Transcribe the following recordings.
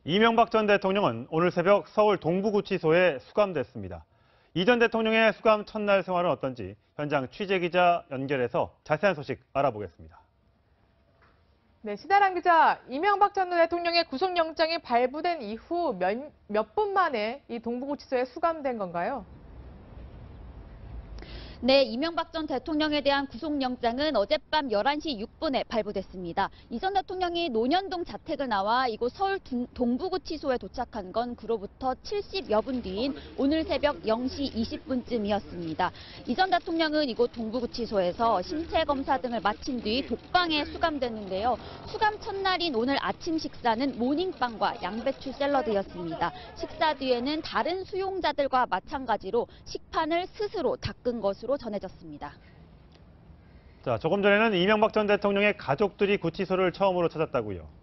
이명박 전 대통령은 오늘 새벽 서울 동부구치소에 수감됐습니다. 이 전 대통령의 수감 첫날 생활은 어떤지 현장 취재기자 연결해서 자세한 소식 알아보겠습니다. 네, 신아람 기자, 이명박 전 대통령의 구속영장이 발부된 이후 몇 분 만에 이 동부구치소에 수감된 건가요? 네, 이명박 전 대통령에 대한 구속영장은 어젯밤 11시 6분에 발부됐습니다. 이 전 대통령이 논현동 자택을 나와 이곳 서울 동부구치소에 도착한 건 그로부터 70여 분 뒤인 오늘 새벽 0시 20분쯤이었습니다. 이 전 대통령은 이곳 동부구치소에서 신체검사 등을 마친 뒤 독방에 수감됐는데요. 수감 첫날인 오늘 아침 식사는 모닝빵과 양배추 샐러드였습니다. 식사 뒤에는 다른 수용자들과 마찬가지로 식판을 스스로 닦은 것으로 전해졌습니다. 자, 조금 전에는 이명박 전 대통령의 가족들이 구치소를 처음으로 찾았다고요.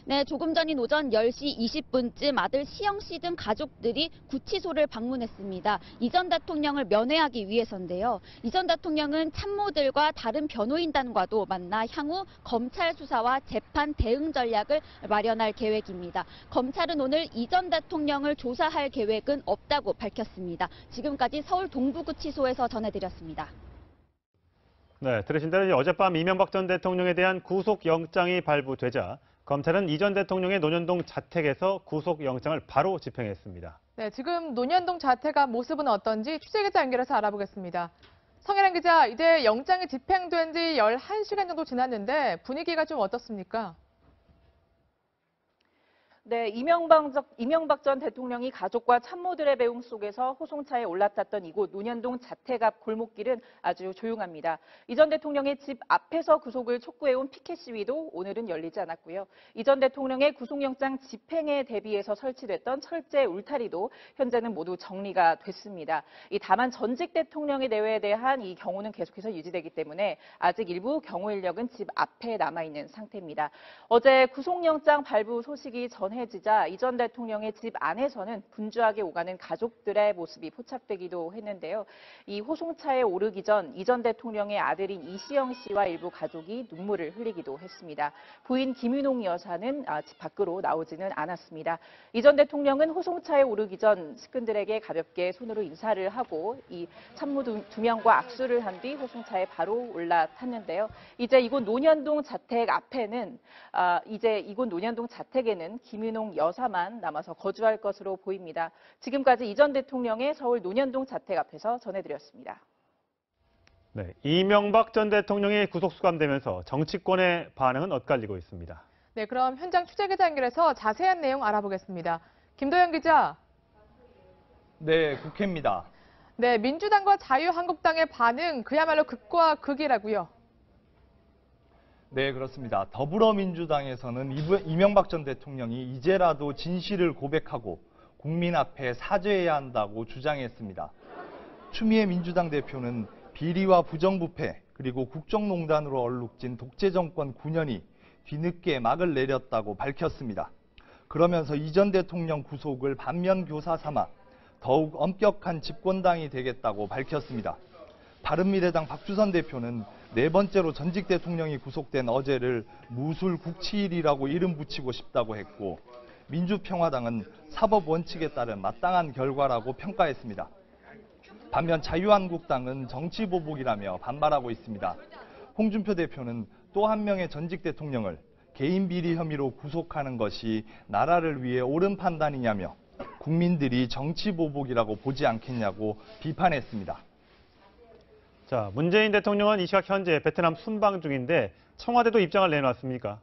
네, 조금 전인 오전 10시 20분쯤 아들 시영 씨 등 가족들이 구치소를 방문했습니다. 이 전 대통령을 면회하기 위해서인데요. 이 전 대통령은 참모들과 다른 변호인단과도 만나 향후 검찰 수사와 재판 대응 전략을 마련할 계획입니다. 검찰은 오늘 이 전 대통령을 조사할 계획은 없다고 밝혔습니다. 지금까지 서울 동부구치소에서 전해드렸습니다. 네, 들으신 대로 어젯밤 이명박 전 대통령에 대한 구속영장이 발부되자 검찰은 이 전 대통령의 논현동 자택에서 구속영장을 바로 집행했습니다. 네, 지금 논현동 자택 앞 모습은 어떤지 취재기자 연결해서 알아보겠습니다. 성혜란 기자, 이제 영장이 집행된 지 11시간 정도 지났는데 분위기가 좀 어떻습니까? 네, 이명박 전 대통령이 가족과 참모들의 배웅 속에서 호송차에 올라탔던 이곳 논현동 자택 앞 골목길은 아주 조용합니다. 이 전 대통령의 집 앞에서 구속을 촉구해온 피켓 시위도 오늘은 열리지 않았고요. 이 전 대통령의 구속영장 집행에 대비해서 설치됐던 철제 울타리도 현재는 모두 정리가 됐습니다. 다만 전직 대통령의 내외에 대한 이 경우는 계속해서 유지되기 때문에 아직 일부 경호 인력은 집 앞에 남아있는 상태입니다. 어제 구속영장 발부 소식이 전해지자 이 전 대통령의 집 안에서는 분주하게 오가는 가족들의 모습이 포착되기도 했는데요. 이 호송차에 오르기 전 이 전 대통령의 아들인 이시영 씨와 일부 가족이 눈물을 흘리기도 했습니다. 부인 김윤옥 여사는 집 밖으로 나오지는 않았습니다. 이 전 대통령은 호송차에 오르기 전 측근들에게 가볍게 손으로 인사를 하고 이 참모 두 명과 악수를 한 뒤 호송차에 바로 올라탔는데요. 이제 이곳 논현동 자택 앞에는 이곳 논현동 자택에는 김윤옥 여사만 남아서 거주할 것으로 보입니다. 지금까지 이 전 대통령의 서울 논현동 자택 앞에서 전해드렸습니다. 네, 이명박 전 대통령이 구속 수감되면서 정치권의 반응은 엇갈리고 있습니다. 네, 그럼 현장 취재기자 연결해서 자세한 내용 알아보겠습니다. 김도영 기자. 네, 국회입니다. 네, 민주당과 자유한국당의 반응 그야말로 극과 극이라고요. 네, 그렇습니다. 더불어민주당에서는 이명박 전 대통령이 이제라도 진실을 고백하고 국민 앞에 사죄해야 한다고 주장했습니다. 추미애 민주당 대표는 비리와 부정부패 그리고 국정농단으로 얼룩진 독재 정권 9년이 뒤늦게 막을 내렸다고 밝혔습니다. 그러면서 이 전 대통령 구속을 반면교사 삼아 더욱 엄격한 집권당이 되겠다고 밝혔습니다. 바른미래당 박주선 대표는 네 번째로 전직 대통령이 구속된 어제를 무술국치일이라고 이름 붙이고 싶다고 했고 민주평화당은 사법 원칙에 따른 마땅한 결과라고 평가했습니다. 반면 자유한국당은 정치보복이라며 반발하고 있습니다. 홍준표 대표는 또 한 명의 전직 대통령을 개인 비리 혐의로 구속하는 것이 나라를 위해 옳은 판단이냐며 국민들이 정치보복이라고 보지 않겠냐고 비판했습니다. 자, 문재인 대통령은 이 시각 현재 베트남 순방 중인데 청와대도 입장을 내놨습니까?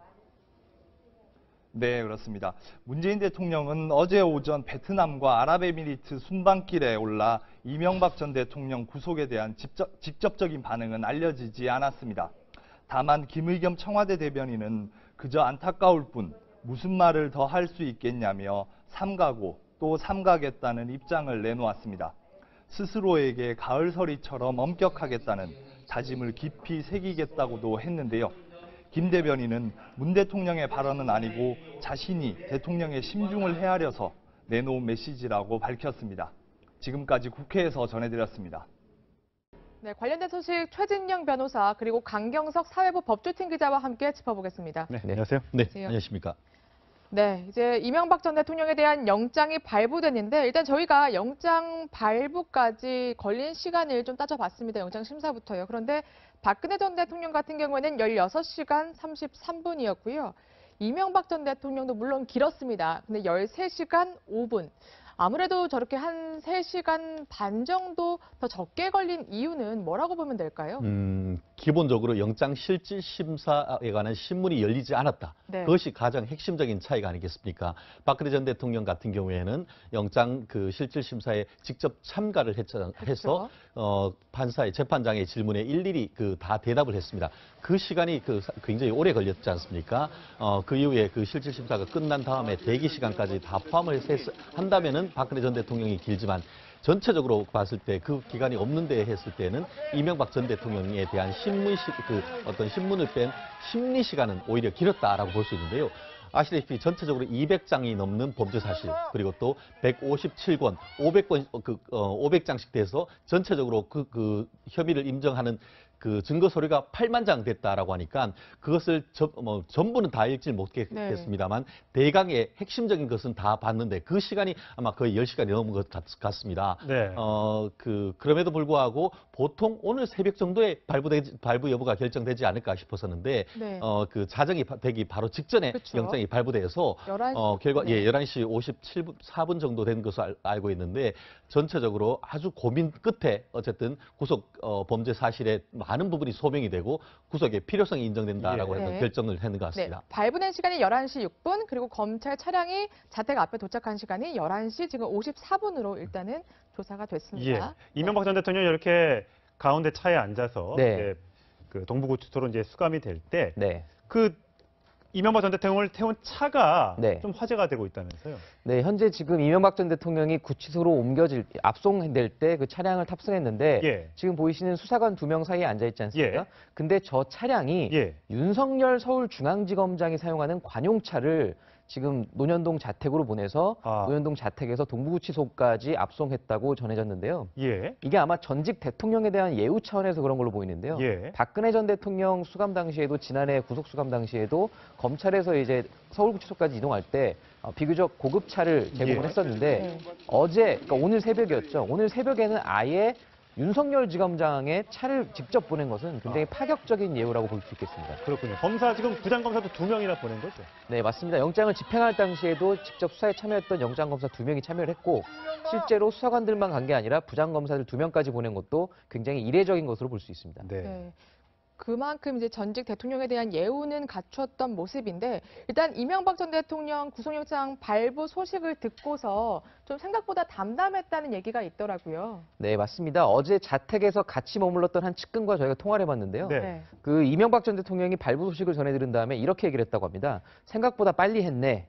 네, 그렇습니다. 문재인 대통령은 어제 오전 베트남과 아랍에미리트 순방길에 올라 이명박 전 대통령 구속에 대한 직접적인 반응은 알려지지 않았습니다. 다만 김의겸 청와대 대변인은 그저 안타까울 뿐 무슨 말을 더 할 수 있겠냐며 삼가고 또 삼가겠다는 입장을 내놓았습니다. 스스로에게 가을서리처럼 엄격하겠다는 다짐을 깊이 새기겠다고도 했는데요. 김 대변인은 문 대통령의 발언은 아니고 자신이 대통령의 심중을 헤아려서 내놓은 메시지라고 밝혔습니다. 지금까지 국회에서 전해드렸습니다. 네, 관련된 소식 최진영 변호사 그리고 강경석 사회부 법조팀 기자와 함께 짚어보겠습니다. 네, 안녕하세요. 네, 안녕하세요. 안녕하십니까. 네, 이제 이명박 전 대통령에 대한 영장이 발부됐는데 일단 저희가 영장 발부까지 걸린 시간을 좀 따져봤습니다. 영장 심사부터요. 그런데 박근혜 전 대통령 같은 경우에는 16시간 33분이었고요. 이명박 전 대통령도 물론 길었습니다. 근데 13시간 5분. 아무래도 저렇게 한 3시간 반 정도 더 적게 걸린 이유는 뭐라고 보면 될까요? 기본적으로 영장 실질 심사에 관한 신문이 열리지 않았다. 네. 그것이 가장 핵심적인 차이가 아니겠습니까? 박근혜 전 대통령 같은 경우에는 영장 실질 심사에 직접 참가를 해서 판사의 재판장의 질문에 일일이 다 대답을 했습니다. 그 시간이 굉장히 오래 걸렸지 않습니까? 그 이후에 실질 심사가 끝난 다음에 대기 시간까지 다 포함을 한다면은 박근혜 전 대통령이 길지만 전체적으로 봤을 때 그 기간이 없는데 했을 때는 이명박 전 대통령에 대한 어떤 신문을 뺀 심리 시간은 오히려 길었다라고 볼 수 있는데요. 아시다시피 전체적으로 200장이 넘는 범죄 사실, 그리고 또 157권, 500장씩 돼서 전체적으로 그 혐의를 인정하는 증거 서류가 8만 장 됐다라고 하니까 그것을 전부는 다 읽지 못했겠습니다만 대강의 핵심적인 것은 다 봤는데 그 시간이 아마 거의 10시간이 넘은 것 같습니다. 네. 그럼에도 불구하고 보통 오늘 새벽 정도에 발부 여부가 결정되지 않을까 싶었었는데 네. 자정이 되기 바로 직전에 그쵸. 영장이 발부돼서 11시. 결과 네. 11시 57분 정도 된 것으로 알고 있는데 전체적으로 아주 고민 끝에 어쨌든 구속 범죄 사실에 많은 부분이 소명이 되고 구속의 필요성이 인정된다라고 예. 해서 네. 결정을 했는 것 네, 같습니다. 발부된 시간이 11시 6분, 그리고 검찰 차량이 자택 앞에 도착한 시간이 11시 지금 54분으로 일단은 조사가 예. 됐습니다. 이명박 전 대통령이 이렇게 가운데 차에 앉아서 네. 이제 동부구치소로 이제 수감이 될 때 네. 이명박 전 대통령을 태운 차가 네. 좀 화제가 되고 있다면서요. 네, 현재 지금 이명박 전 대통령이 구치소로 압송될 때 그 차량을 탑승했는데 예. 지금 보이시는 수사관 2명 사이에 앉아 있지 않습니까? 예. 근데 저 차량이 예. 윤석열 서울중앙지검장이 사용하는 관용차를 지금 논현동 자택으로 보내서 논현동 자택에서 동부구치소까지 압송했다고 전해졌는데요. 예. 이게 아마 전직 대통령에 대한 예우 차원에서 그런 걸로 보이는데요. 예. 박근혜 전 대통령 수감 당시에도 지난해 구속 수감 당시에도 검찰에서 이제 서울구치소까지 이동할 때 비교적 고급차를 제공을 예. 했었는데 네. 그러니까 오늘 새벽이었죠. 오늘 새벽에는 아예 윤석열 지검장의 차를 직접 보낸 것은 굉장히 파격적인 예우라고 볼 수 있겠습니다. 그렇군요. 검사 지금 부장검사도 2명이나 보낸 거죠. 네, 맞습니다. 영장을 집행할 당시에도 직접 수사에 참여했던 영장검사 2명이 참여를 했고 실제로 수사관들만 간 게 아니라 부장검사들 2명까지 보낸 것도 굉장히 이례적인 것으로 볼 수 있습니다. 네. 네. 그만큼 이제 전직 대통령에 대한 예우는 갖췄던 모습인데 일단 이명박 전 대통령 구속영장 발부 소식을 듣고서 좀 생각보다 담담했다는 얘기가 있더라고요. 네, 맞습니다. 어제 자택에서 같이 머물렀던 한 측근과 저희가 통화를 해봤는데요. 네. 그 이명박 전 대통령이 발부 소식을 전해들은 다음에 이렇게 얘기를 했다고 합니다. 생각보다 빨리 했네.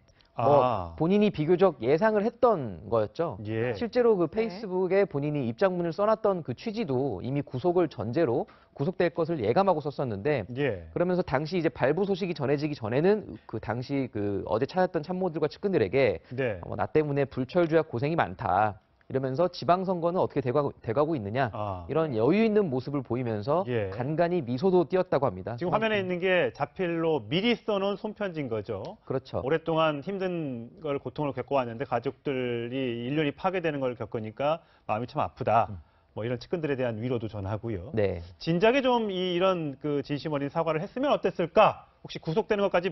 본인이 비교적 예상을 했던 거였죠. 예. 실제로 그 페이스북에 본인이 입장문을 써놨던 그 취지도 이미 구속을 전제로 구속될 것을 예감하고 썼었는데 예. 그러면서 당시 이제 발부 소식이 전해지기 전에는 그 당시 어제 찾았던 참모들과 측근들에게 네. 나 때문에 불철주야 고생이 많다. 이러면서 지방선거는 어떻게 돼가고 있느냐 이런 여유 있는 모습을 보이면서 예. 간간히 미소도 띄었다고 합니다. 지금 화면에 있는 게 자필로 미리 써놓은 손편지인 거죠. 그렇죠. 오랫동안 힘든 걸 고통을 겪어왔는데 가족들이 1년이 파괴되는 걸 겪으니까 마음이 참 아프다. 뭐 이런 측근들에 대한 위로도 전하고요. 네. 진작에 좀 이런 진심 어린 사과를 했으면 어땠을까? 혹시 구속되는 것까지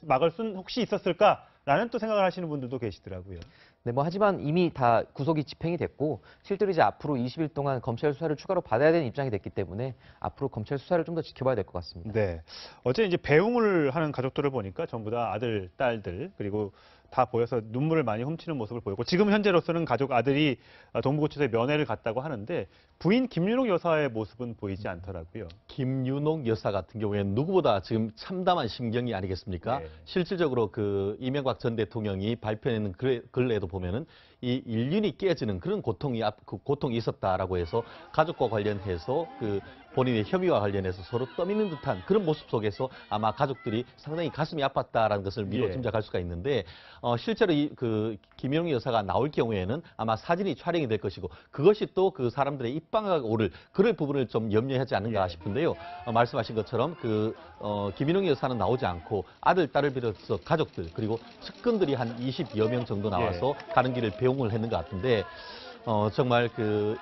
막을 순 혹시 있었을까라는 또 생각을 하시는 분들도 계시더라고요. 네, 하지만 이미 다 구속이 집행이 됐고 실제로 이제 앞으로 20일 동안 검찰 수사를 추가로 받아야 되는 입장이 됐기 때문에 앞으로 검찰 수사를 좀 더 지켜봐야 될 것 같습니다. 네. 어제 이제 배웅을 하는 가족들을 보니까 전부 다 아들, 딸들 그리고 다 보여서 눈물을 많이 훔치는 모습을 보였고 지금 현재로서는 가족 아들이 동부구치소에 면회를 갔다고 하는데 부인 김윤옥 여사의 모습은 보이지 않더라고요. 김윤옥 여사 같은 경우에는 누구보다 지금 참담한 심경이 아니겠습니까? 네. 실질적으로 이명박 전 대통령이 발표하는 글에도 보면은 이 인륜이 깨지는 그런 고통이 있었다라고 해서 가족과 관련해서 본인의 협의와 관련해서 서로 떠미는 듯한 그런 모습 속에서 아마 가족들이 상당히 가슴이 아팠다라는 것을 미뤄 예. 짐작할 수가 있는데 실제로 김영희 여사가 나올 경우에는 아마 사진이 촬영이 될 것이고 그것이 또 그 사람들의 입방아가 오를 그럴 부분을 좀 염려하지 않는가 예. 싶은데요. 말씀하신 것처럼 김인홍 여사는 나오지 않고 아들, 딸을 비롯해서 가족들 그리고 측근들이 한 20여 명 정도 나와서 가는 길을 배웅을 했는 것 같은데 정말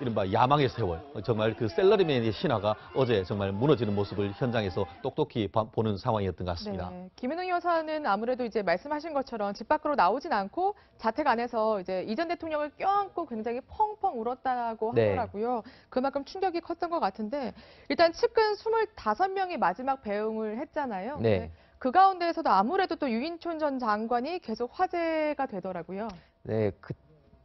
이른바 야망의 세월, 정말 셀러리맨의 신화가 어제 정말 무너지는 모습을 현장에서 똑똑히 보는 상황이었던 것 같습니다. 네. 김은웅 여사는 아무래도 이제 말씀하신 것처럼 집 밖으로 나오진 않고 자택 안에서 이제 이전 대통령을 껴안고 굉장히 펑펑 울었다고 네. 하더라고요. 그만큼 충격이 컸던 것 같은데 일단 측근 25명이 마지막 배웅을 했잖아요. 네. 근데 그 가운데에서도 아무래도 또 유인촌 전 장관이 계속 화제가 되더라고요. 네,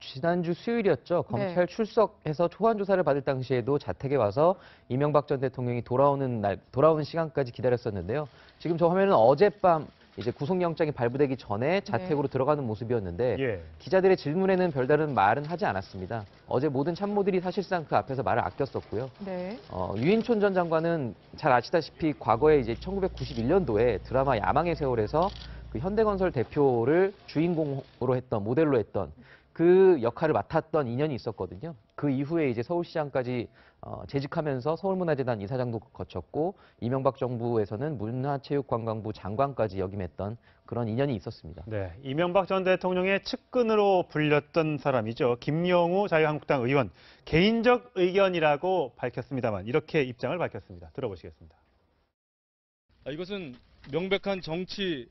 지난주 수요일이었죠. 검찰 출석해서 소환 조사를 받을 당시에도 자택에 와서 이명박 전 대통령이 돌아오는 시간까지 기다렸었는데요. 지금 저 화면은 어젯밤 이제 구속영장이 발부되기 전에 자택으로 들어가는 모습이었는데 예. 기자들의 질문에는 별다른 말은 하지 않았습니다. 어제 모든 참모들이 사실상 그 앞에서 말을 아꼈었고요. 네. 유인촌 전 장관은 잘 아시다시피 과거에 이제 1991년도에 드라마 야망의 세월에서 그 현대건설 대표를 주인공으로 했던 모델로 했던 그 역할을 맡았던 인연이 있었거든요. 그 이후에 이제 서울시장까지 재직하면서 서울문화재단 이사장도 거쳤고 이명박 정부에서는 문화체육관광부 장관까지 역임했던 그런 인연이 있었습니다. 네, 이명박 전 대통령의 측근으로 불렸던 사람이죠. 김영우 자유한국당 의원. 개인적 의견이라고 밝혔습니다만 이렇게 입장을 밝혔습니다. 들어보시겠습니다. 이것은 명백한 정치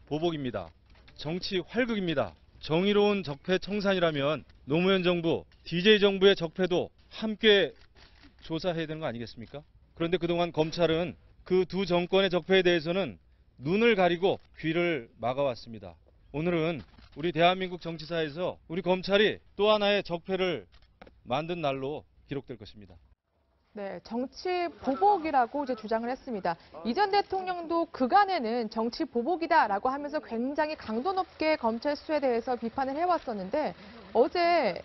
보복입니다. 정치 활극입니다. 정의로운 적폐 청산이라면 노무현 정부, DJ 정부의 적폐도 함께 조사해야 되는 거 아니겠습니까? 그런데 그동안 검찰은 그 두 정권의 적폐에 대해서는 눈을 가리고 귀를 막아왔습니다. 오늘은 우리 대한민국 정치사에서 우리 검찰이 또 하나의 적폐를 만든 날로 기록될 것입니다. 네, 정치 보복이라고 이제 주장을 했습니다. 이전 대통령도 그간에는 정치 보복이다라고 하면서 굉장히 강도 높게 검찰 수사에 대해서 비판을 해왔었는데 어제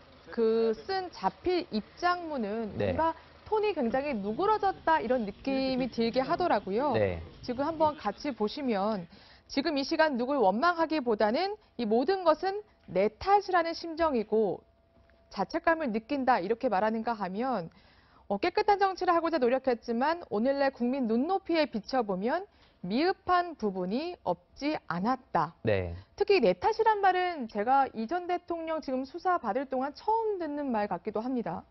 쓴 자필 입장문은 네. 뭔가 톤이 굉장히 누그러졌다 이런 느낌이 들게 하더라고요. 네. 지금 한번 같이 보시면 지금 이 시간 누굴 원망하기보다는 이 모든 것은 내 탓이라는 심정이고 자책감을 느낀다 이렇게 말하는가 하면 깨끗한 정치를 하고자 노력했지만 오늘날 국민 눈높이에 비춰보면 미흡한 부분이 없지 않았다. 네. 특히 내 탓이란 말은 제가 이전 대통령 지금 수사 받을 동안 처음 듣는 말 같기도 합니다.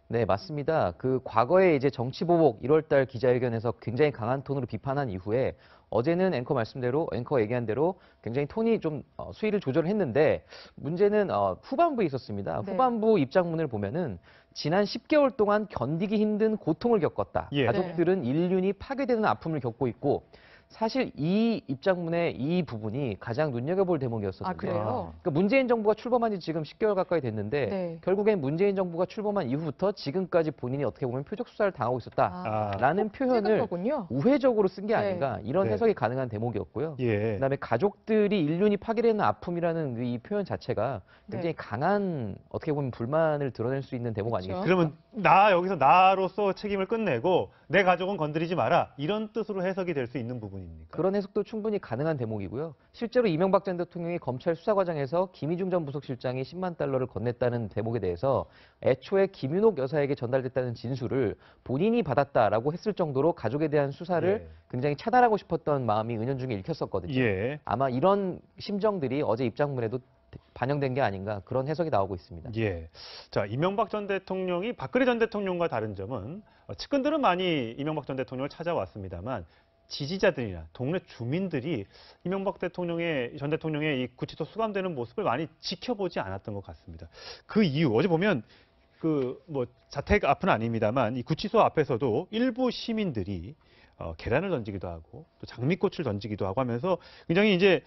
네, 맞습니다. 과거에 이제 정치보복 1월달 기자회견에서 굉장히 강한 톤으로 비판한 이후에 어제는 앵커 얘기한 대로 굉장히 톤이 좀 수위를 조절했는데 문제는 후반부에 있었습니다. 네. 후반부 입장문을 보면은 지난 10개월 동안 견디기 힘든 고통을 겪었다. 예. 가족들은 인륜이 파괴되는 아픔을 겪고 있고 사실 이 입장문의 이 부분이 가장 눈여겨볼 대목이었었는데 아, 그래요? 그러니까 문재인 정부가 출범한 지 지금 10개월 가까이 됐는데 네. 결국엔 문재인 정부가 출범한 이후부터 지금까지 본인이 어떻게 보면 표적 수사를 당하고 있었다라는 찍은 표현을 거군요. 우회적으로 쓴 게 네. 아닌가 이런 네. 해석이 가능한 대목이었고요. 예. 그다음에 가족들이 인륜이 파괴되는 아픔이라는 이 표현 자체가 굉장히 네. 강한 어떻게 보면 불만을 드러낼 수 있는 대목 그렇죠. 아니겠습니까? 그러면 여기서 나로서 책임을 끝내고 내 가족은 건드리지 마라. 이런 뜻으로 해석이 될 수 있는 부분입니까? 그런 해석도 충분히 가능한 대목이고요. 실제로 이명박 전 대통령이 검찰 수사 과정에서 김희중 전 부속실장이 10만 달러를 건넸다는 대목에 대해서 애초에 김윤옥 여사에게 전달됐다는 진술을 본인이 받았다라고 했을 정도로 가족에 대한 수사를 예. 굉장히 차단하고 싶었던 마음이 은연중에 읽혔었거든요. 예. 아마 이런 심정들이 어제 입장문에도 반영된 게 아닌가 그런 해석이 나오고 있습니다. 예. 자, 이명박 전 대통령이 박근혜 전 대통령과 다른 점은 측근들은 많이 이명박 전 대통령을 찾아왔습니다만 지지자들이나 동네 주민들이 이명박 전 대통령의 이 구치소 수감되는 모습을 많이 지켜보지 않았던 것 같습니다. 그 이유 어제 보면 자택 앞은 아닙니다만 이 구치소 앞에서도 일부 시민들이 계란을 던지기도 하고 또 장미꽃을 던지기도 하고 하면서 굉장히 이제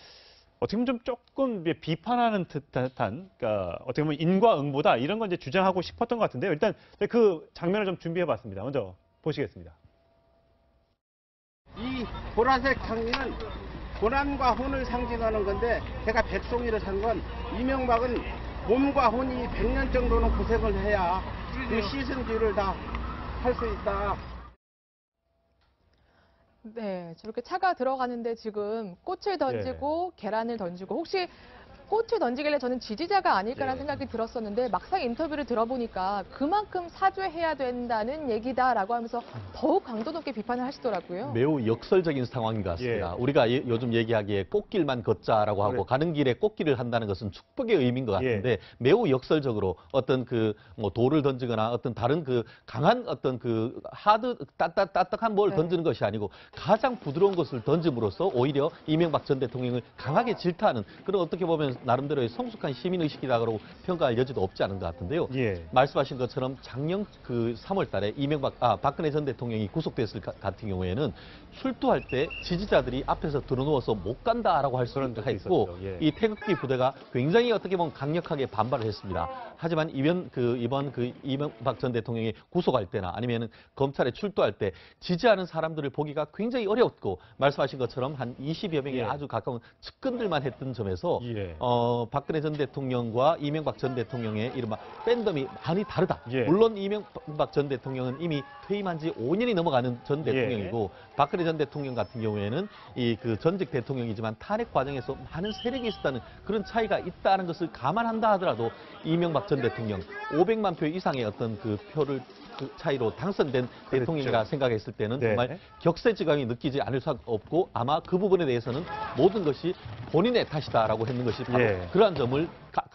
어떻게 보면 좀 조금 비판하는 듯한, 그러니까 어떻게 보면 인과응보다 이런 건 이제 주장하고 싶었던 것 같은데요. 일단 그 장면을 좀 준비해봤습니다. 먼저 보시겠습니다. 이 보라색 장미는 고난과 혼을 상징하는 건데 제가 백송이를 산 건 이명박은 몸과 혼이 100년 정도는 고생을 해야 그 씻은 뒤를 다 할 수 있다. 네, 저렇게 차가 들어가는데 지금 꽃을 던지고 계란을 던지고 혹시 꽃을 던지길래 저는 지지자가 아닐까라는 생각이 들었었는데 막상 인터뷰를 들어보니까 그만큼 사죄해야 된다는 얘기다라고 하면서 더욱 강도 높게 비판을 하시더라고요. 매우 역설적인 상황인 것 같습니다. 우리가 요즘 얘기하기에 꽃길만 걷자라고 하고 가는 길에 꽃길을 한다는 것은 축복의 의미인 것 같은데 매우 역설적으로 어떤 그 뭐 돌을 던지거나 어떤 다른 그 강한 어떤 그 하드 따뜻한 뭘 던지는 것이 아니고 가장 부드러운 것을 던짐으로써 오히려 이명박 전 대통령을 강하게 질타하는 그런 어떻게 보면 나름대로의 성숙한 시민의식이라고 평가할 여지도 없지 않은 것 같은데요. 말씀하신 것처럼 작년 그 3월 달에 박근혜 전 대통령이 구속됐을 같은 경우에는 출두할 때 지지자들이 앞에서 들어누워서 못 간다라고 할 수가 있고 이 태극기 부대가 굉장히 어떻게 보면 강력하게 반발을 했습니다. 하지만 이번 그 이명박 전 대통령이 구속할 때나 아니면은 검찰에 출두할 때 지지하는 사람들을 보기가 굉장히 어려웠고 말씀하신 것처럼 한 20여 명에 아주 가까운 측근들만 했던 점에서 박근혜 전 대통령과 이명박 전 대통령의 이른바 팬덤이 많이 다르다. 물론 이명박 전 대통령은 이미 퇴임한 지 5년이 넘어가는 전 대통령이고 박근혜 전 대통령 같은 경우에는 이 그 전직 대통령이지만 탄핵 과정에서 많은 세력이 있었다는 그런 차이가 있다는 것을 감안한다 하더라도 이명박 전 대통령 500만 표 이상의 어떤 그 표를 그 차이로 당선된 대통령이라 생각했을 때는 정말 격세지감이 느끼지 않을 수 없고 아마 그 부분에 대해서는 모든 것이 본인의 탓이다라고 했는 것이 바로 그러한 점을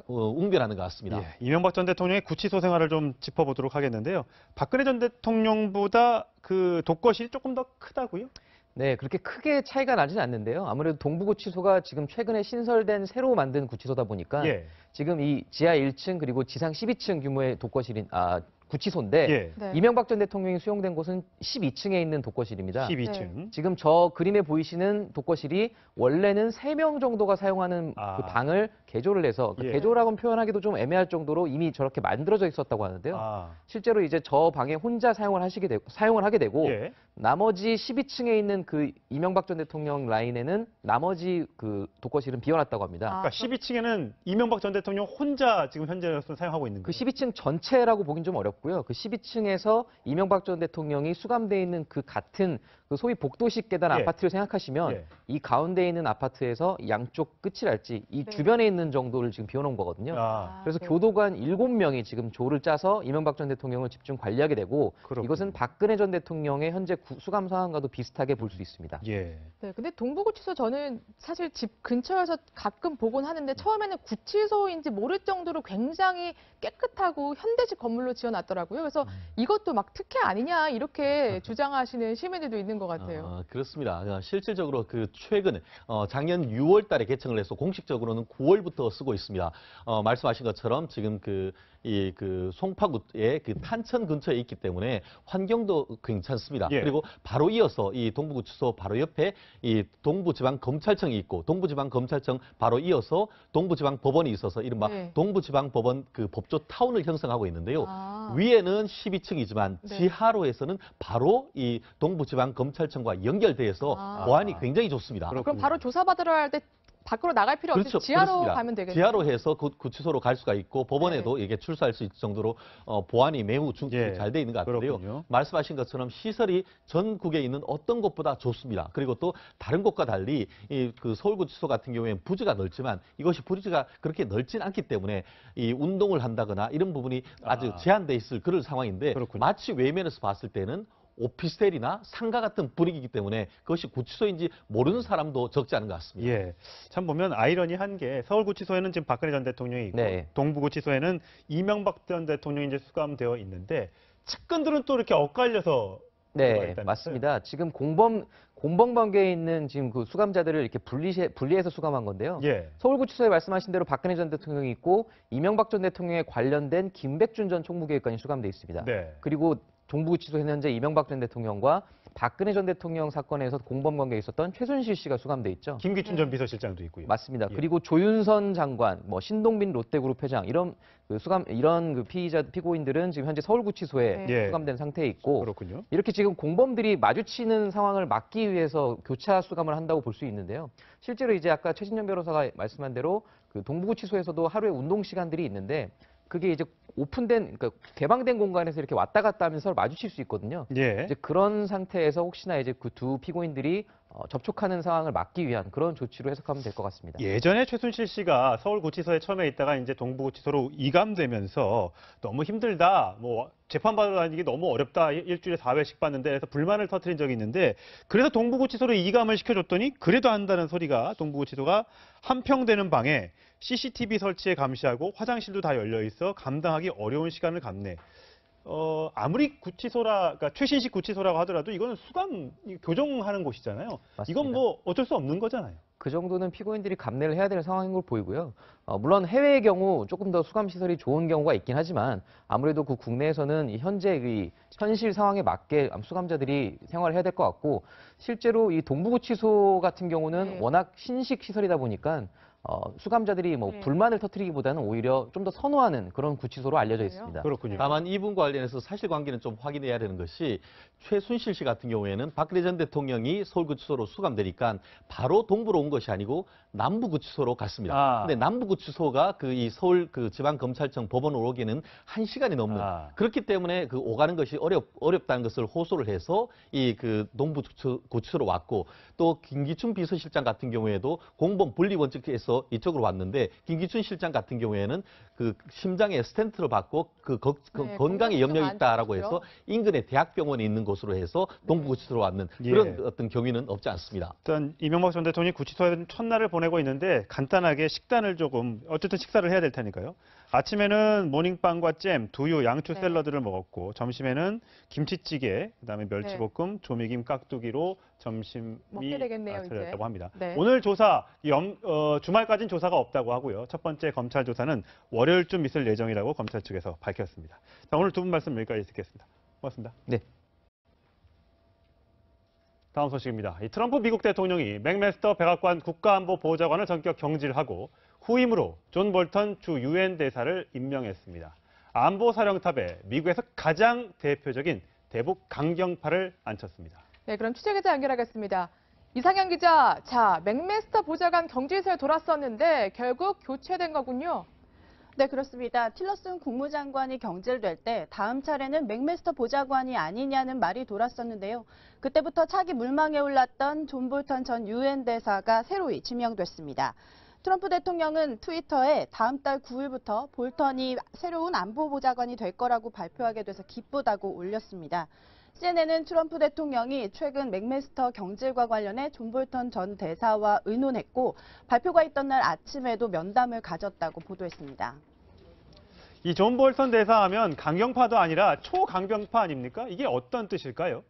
웅변하는 것 같습니다. 이명박 전 대통령의 구치소 생활을 좀 짚어보도록 하겠는데요. 박근혜 전 대통령보다 그 독거실이 조금 더 크다고요? 네, 그렇게 크게 차이가 나지는 않는데요. 아무래도 동부구치소가 지금 최근에 신설된 새로 만든 구치소다 보니까 지금 이 지하 1층 그리고 지상 12층 규모의 독거실인 구치소인데 이명박 전 대통령이 수용된 곳은 12층에 있는 독거실입니다. 12층. 지금 저 그림에 보이시는 독거실이 원래는 3명 정도가 사용하는 그 방을 개조를 해서 개조라고 표현하기도 좀 애매할 정도로 이미 저렇게 만들어져 있었다고 하는데요. 실제로 이제 저 방에 혼자 사용을 하게 되고 나머지 12층에 있는 그 이명박 전 대통령 라인에는 나머지 그 독거실은 비워놨다고 합니다. 그러니까 12층에는 이명박 전 대통령 혼자 지금 현재로서는 사용하고 있는 거예요. 그 12층 전체라고 보긴 좀 어렵고요. 그 12층에서 이명박 전 대통령이 수감돼 있는 그 같은 그 소위 복도식 계단 아파트를 생각하시면 이 가운데 있는 아파트에서 양쪽 끝이랄지 이 주변에 있는 정도를 지금 비워놓은 거거든요. 그래서 교도관 7명이 지금 조를 짜서 이명박 전 대통령을 집중 관리하게 되고 이것은 박근혜 전 대통령의 현재 수감 상황과도 비슷하게 볼 수 있습니다. 네, 근데 동부구치소 저는 사실 집 근처에서 가끔 보곤 하는데 처음에는 구치소인지 모를 정도로 굉장히 깨끗하고 현대식 건물로 지어놨더라고요. 그래서 이것도 막 특혜 아니냐 이렇게 주장하시는 시민들도 있는 것 같아요. 그렇습니다. 실질적으로 그 최근에 작년 6월 달에 개청을 해서 공식적으로는 9월부터 쓰고 있습니다. 말씀하신 것처럼 지금 그 송파구의 그 탄천 근처에 있기 때문에 환경도 괜찮습니다. 그리고 바로 이어서 이 동부구치소 바로 옆에 이 동부지방검찰청이 있고 동부지방검찰청 바로 이어서 동부지방법원이 있어서 이른바 동부지방법원 그 법조 타운을 형성하고 있는데요. 위에는 12층이지만 지하로에서는 바로 이 동부지방검찰청과 연결돼서 보안이 굉장히 좋습니다. 그럼 바로 조사받으러 할 때 밖으로 나갈 필요 없이 지하로 그렇습니다. 가면 되겠네요. 지하로 해서 구치소로 갈 수가 있고 법원에도 이게 출소할 수 있을 정도로 보안이 매우 잘 돼 있는 것 같은데요. 말씀하신 것처럼 시설이 전국에 있는 어떤 곳보다 좋습니다. 그리고 또 다른 곳과 달리 그 서울구치소 같은 경우에는 부지가 넓지만 이것이 부지가 그렇게 넓진 않기 때문에 이 운동을 한다거나 이런 부분이 아주 제한돼 있을 그런 상황인데 마치 외면에서 봤을 때는 오피스텔이나 상가 같은 분위기이기 때문에 그것이 구치소인지 모르는 사람도 적지 않은 것 같습니다. 참 보면 아이러니한 게 서울구치소에는 지금 박근혜 전 대통령이 있고 동부구치소에는 이명박 전 대통령이 이제 수감되어 있는데 측근들은 또 이렇게 엇갈려서 맞습니다. 지금 공범 관계에 있는 지금 그 수감자들을 이렇게 분리해서 수감한 건데요. 서울구치소에 말씀하신 대로 박근혜 전 대통령이 있고 이명박 전 대통령에 관련된 김백준 전 총무계획관이 수감돼 있습니다. 그리고 동부구치소에는 현재 이명박 전 대통령과 박근혜 전 대통령 사건에서 공범 관계에 있었던 최순실 씨가 수감돼 있죠. 김기춘 전 비서실장도 있고요. 맞습니다. 그리고 조윤선 장관, 신동빈 롯데그룹 회장 이런 그 피고인들은 지금 현재 서울구치소에 수감된 상태에 있고 이렇게 지금 공범들이 마주치는 상황을 막기 위해서 교차 수감을 한다고 볼 수 있는데요. 실제로 이제 아까 최진년 변호사가 말씀한 대로 그 동부구치소에서도 하루에 운동 시간들이 있는데 그게 이제 오픈된, 그러니까 개방된 공간에서 이렇게 왔다 갔다 하면서 서로 마주칠 수 있거든요. 예. 이제 그런 상태에서 혹시나 이제 그 두 피고인들이 접촉하는 상황을 막기 위한 그런 조치로 해석하면 될 것 같습니다. 예전에 최순실 씨가 서울구치소에 처음에 있다가 이제 동부구치소로 이감되면서 너무 힘들다, 뭐 재판받으러 다니기 너무 어렵다, 일주일에 4회씩 받는데 해서 불만을 터뜨린 적이 있는데 그래서 동부구치소로 이감을 시켜줬더니 그래도 한다는 소리가 동부구치소가 한평되는 방에 CCTV 설치에 감시하고 화장실도 다 열려 있어 감당하기 어려운 시간을 갖네. 아무리 구치소라, 그러니까 최신식 구치소라고 하더라도 이거는 수감 교정하는 곳이잖아요. 맞습니다. 이건 뭐 어쩔 수 없는 거잖아요. 그 정도는 피고인들이 감내를 해야 되는 상황인 걸 보이고요. 물론 해외의 경우 조금 더 수감 시설이 좋은 경우가 있긴 하지만 아무래도 그 국내에서는 이 현재의 현실 상황에 맞게 수감자들이 생활을 해야 될 것 같고 실제로 이 동부구치소 같은 경우는 네. 워낙 신식 시설이다 보니까 수감자들이 뭐 네. 불만을 터뜨리기보다는 오히려 좀 더 선호하는 그런 구치소로 알려져 그래요? 있습니다. 그렇군요. 다만 이분 관련해서 사실관계는 좀 확인해야 되는 것이 최순실 씨 같은 경우에는 박근혜 전 대통령이 서울구치소로 수감되니까 바로 동부로 온 것이 아니고 남부구치소로 갔습니다. 아. 근데 남부구치소가 그 이 서울 그 지방검찰청 법원으로 오기는 1시간이 넘는 아. 그렇기 때문에 그 오가는 것이 어렵다는 것을 호소를 해서 이 그 동부구치소로 왔고 또 김기춘 비서실장 같은 경우에도 공범 분리 원칙에서 이쪽으로 왔는데 김기춘 실장 같은 경우에는 그 심장에 스텐트를 받고 네, 건강에 염려가 건강 있다라고 안 해서 인근의 대학병원에 있는 곳으로 해서 동부구치소로 왔는 예. 그런 어떤 경위는 없지 않습니다. 일단 이명박 전 대통령이 구치소에 첫날을 보내고 있는데 간단하게 식단을 조금 어쨌든 식사를 해야 될 테니까요. 아침에는 모닝빵과 잼, 두유, 양초 네. 샐러드를 먹었고 점심에는 김치찌개, 그다음에 멸치볶음, 조미김 깍두기로 점심이 먹게 되겠네요, 이제. 차렸다고 합니다. 네. 오늘 조사 주말까지는 조사가 없다고 하고요. 첫 번째 검찰 조사는 월요일쯤 있을 예정이라고 검찰 측에서 밝혔습니다. 자, 오늘 두 분 말씀 여기까지 듣겠습니다. 고맙습니다. 네. 다음 소식입니다. 이 트럼프 미국 대통령이 맥메스터 백악관 국가안보보좌관을 전격 경질하고 후임으로 존 볼턴 주 유엔 대사를 임명했습니다. 안보사령탑에 미국에서 가장 대표적인 대북 강경파를 앉혔습니다. 네, 그럼 취재기자 연결하겠습니다. 이상현 기자, 자, 맥메스터 보좌관 경질서에 돌았었는데 결국 교체된 거군요. 네, 그렇습니다. 틸러슨 국무장관이 경질될 때 다음 차례는 맥메스터 보좌관이 아니냐는 말이 돌았었는데요. 그때부터 차기 물망에 올랐던 존 볼턴 전 유엔 대사가 새로이 지명됐습니다. 트럼프 대통령은 트위터에 다음 달 9일부터 볼턴이 새로운 안보보좌관이 될 거라고 발표하게 돼서 기쁘다고 올렸습니다. CNN은 트럼프 대통령이 최근 맥메스터 경질과 관련해 존 볼턴 전 대사와 의논했고 발표가 있던 날 아침에도 면담을 가졌다고 보도했습니다. 이 존 볼턴 대사하면 강경파도 아니라 초강경파 아닙니까? 이게 어떤 뜻일까요?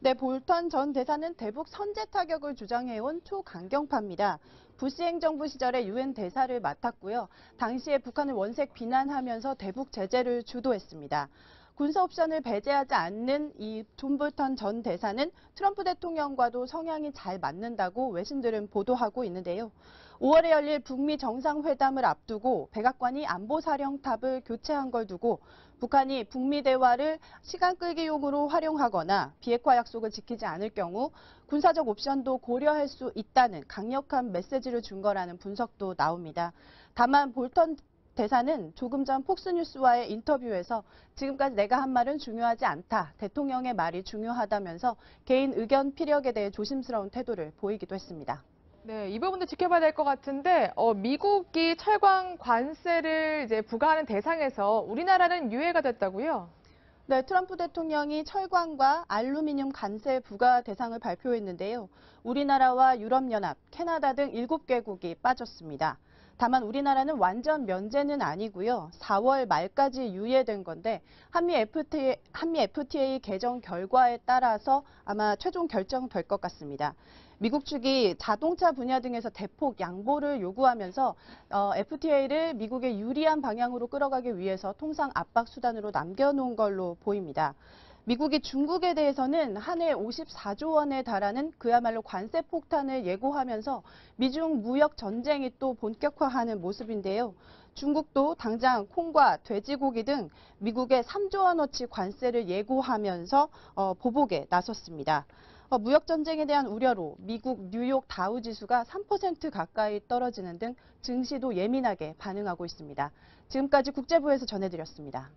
네, 볼턴 전 대사는 대북 선제 타격을 주장해온 초강경파입니다. 부시 행정부 시절에 유엔 대사를 맡았고요. 당시에 북한을 원색 비난하면서 대북 제재를 주도했습니다. 군사 옵션을 배제하지 않는 이 존 볼턴 전 대사는 트럼프 대통령과도 성향이 잘 맞는다고 외신들은 보도하고 있는데요. 5월에 열릴 북미 정상회담을 앞두고 백악관이 안보사령탑을 교체한 걸 두고 북한이 북미 대화를 시간 끌기용으로 활용하거나 비핵화 약속을 지키지 않을 경우 군사적 옵션도 고려할 수 있다는 강력한 메시지를 준 거라는 분석도 나옵니다. 다만 볼턴 대사는 조금 전 폭스뉴스와의 인터뷰에서 지금까지 내가 한 말은 중요하지 않다. 대통령의 말이 중요하다면서 개인 의견 피력에 대해 조심스러운 태도를 보이기도 했습니다. 네, 이 부분도 지켜봐야 될 것 같은데 미국이 철강 관세를 이제 부과하는 대상에서 우리나라는 유예가 됐다고요? 네, 트럼프 대통령이 철광과 알루미늄 관세 부과 대상을 발표했는데요. 우리나라와 유럽연합, 캐나다 등 7개국이 빠졌습니다. 다만 우리나라는 완전 면제는 아니고요. 4월 말까지 유예된 건데 한미 FTA 개정 결과에 따라서 아마 최종 결정될 것 같습니다. 미국 측이 자동차 분야 등에서 대폭 양보를 요구하면서 FTA를 미국에 유리한 방향으로 끌어가기 위해서 통상 압박 수단으로 남겨놓은 걸로 보입니다. 미국이 중국에 대해서는 한 해 54조 원에 달하는 그야말로 관세 폭탄을 예고하면서 미중 무역 전쟁이 또 본격화하는 모습인데요. 중국도 당장 콩과 돼지고기 등 미국에 3조 원어치 관세를 예고하면서 보복에 나섰습니다. 무역 전쟁에 대한 우려로 미국 뉴욕 다우 지수가 3% 가까이 떨어지는 등 증시도 예민하게 반응하고 있습니다. 지금까지 국제부에서 전해드렸습니다.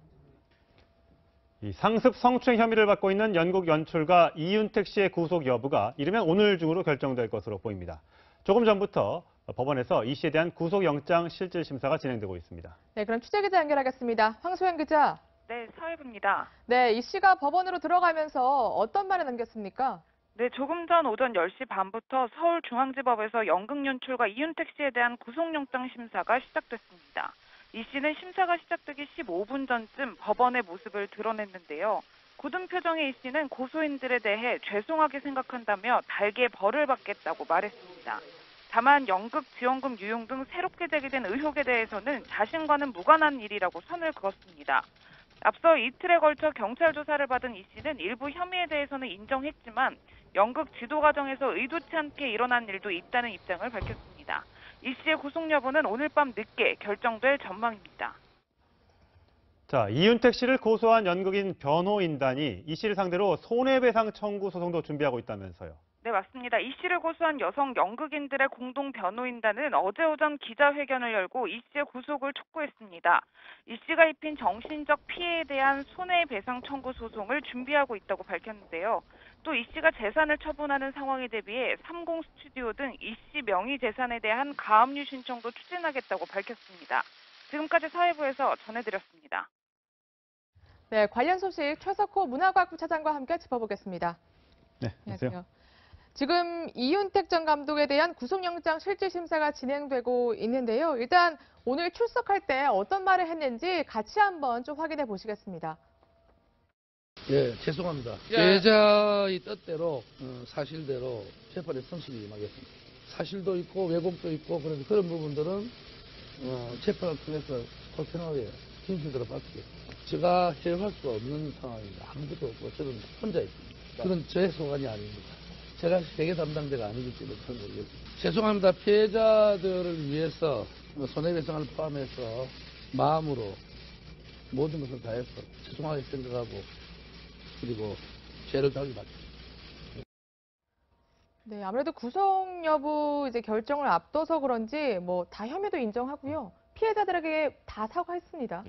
이 상습 성추행 혐의를 받고 있는 영국 연출가 이윤택 씨의 구속 여부가 이르면 오늘 중으로 결정될 것으로 보입니다. 조금 전부터 법원에서 이 씨에 대한 구속영장 실질 심사가 진행되고 있습니다. 네, 그럼 취재기자 연결하겠습니다. 황소영 기자. 네, 서해부입니다. 네, 이 씨가 법원으로 들어가면서 어떤 말을 남겼습니까? 네, 조금 전 오전 10시 반부터 서울중앙지법에서 연극 연출가 이윤택 씨에 대한 구속영장 심사가 시작됐습니다. 이 씨는 심사가 시작되기 15분 전쯤 법원의 모습을 드러냈는데요. 굳은 표정의 이 씨는 고소인들에 대해 죄송하게 생각한다며 달게 벌을 받겠다고 말했습니다. 다만 연극 지원금 유용 등 새롭게 제기된 의혹에 대해서는 자신과는 무관한 일이라고 선을 그었습니다. 앞서 이틀에 걸쳐 경찰 조사를 받은 이 씨는 일부 혐의에 대해서는 인정했지만 연극 지도 과정에서 의도치 않게 일어난 일도 있다는 입장을 밝혔습니다. 이 씨의 구속 여부는 오늘 밤 늦게 결정될 전망입니다. 자, 이윤택 씨를 고소한 연극인 변호인단이 이 씨를 상대로 손해배상 청구 소송도 준비하고 있다면서요. 네, 맞습니다. 이 씨를 고소한 여성 연극인들의 공동 변호인단은 어제 오전 기자회견을 열고 이 씨의 구속을 촉구했습니다. 이 씨가 입힌 정신적 피해에 대한 손해배상 청구 소송을 준비하고 있다고 밝혔는데요. 또 이 씨가 재산을 처분하는 상황에 대비해 30 스튜디오 등 이 씨 명의 재산에 대한 가압류 신청도 추진하겠다고 밝혔습니다. 지금까지 사회부에서 전해드렸습니다. 네, 관련 소식 최석호 문화과학부 차장과 함께 짚어보겠습니다. 네, 안녕하세요. 지금 이윤택 전 감독에 대한 구속영장 실질심사가 진행되고 있는데요. 일단 오늘 출석할 때 어떤 말을 했는지 같이 한번 좀 확인해 보시겠습니다. 예, 죄송합니다. 피해자의 뜻대로 사실대로 재판에 성실히 임하겠습니다. 사실도 있고 왜곡도 있고 그런 부분들은 재판을 통해서 공평하게 진실대로 밝히겠습니다. 제가 해할 수 없는 상황입니다. 아무것도 없고 저는 혼자 있습니다. 그건 제 소관이 아닙니다. 제가 세계 담당자가 아니기 때문에 그런 거겠습니다. 죄송합니다. 피해자들을 위해서 손해배상을 포함해서 마음으로 모든 것을 다해서 죄송하게 생각하고 그리고 죄를 다하게 받습니다. 네, 아무래도 구속 여부 이제 결정을 앞둬서 그런지 뭐 다 혐의도 인정하고요. 피해자들에게 다 사과했습니다.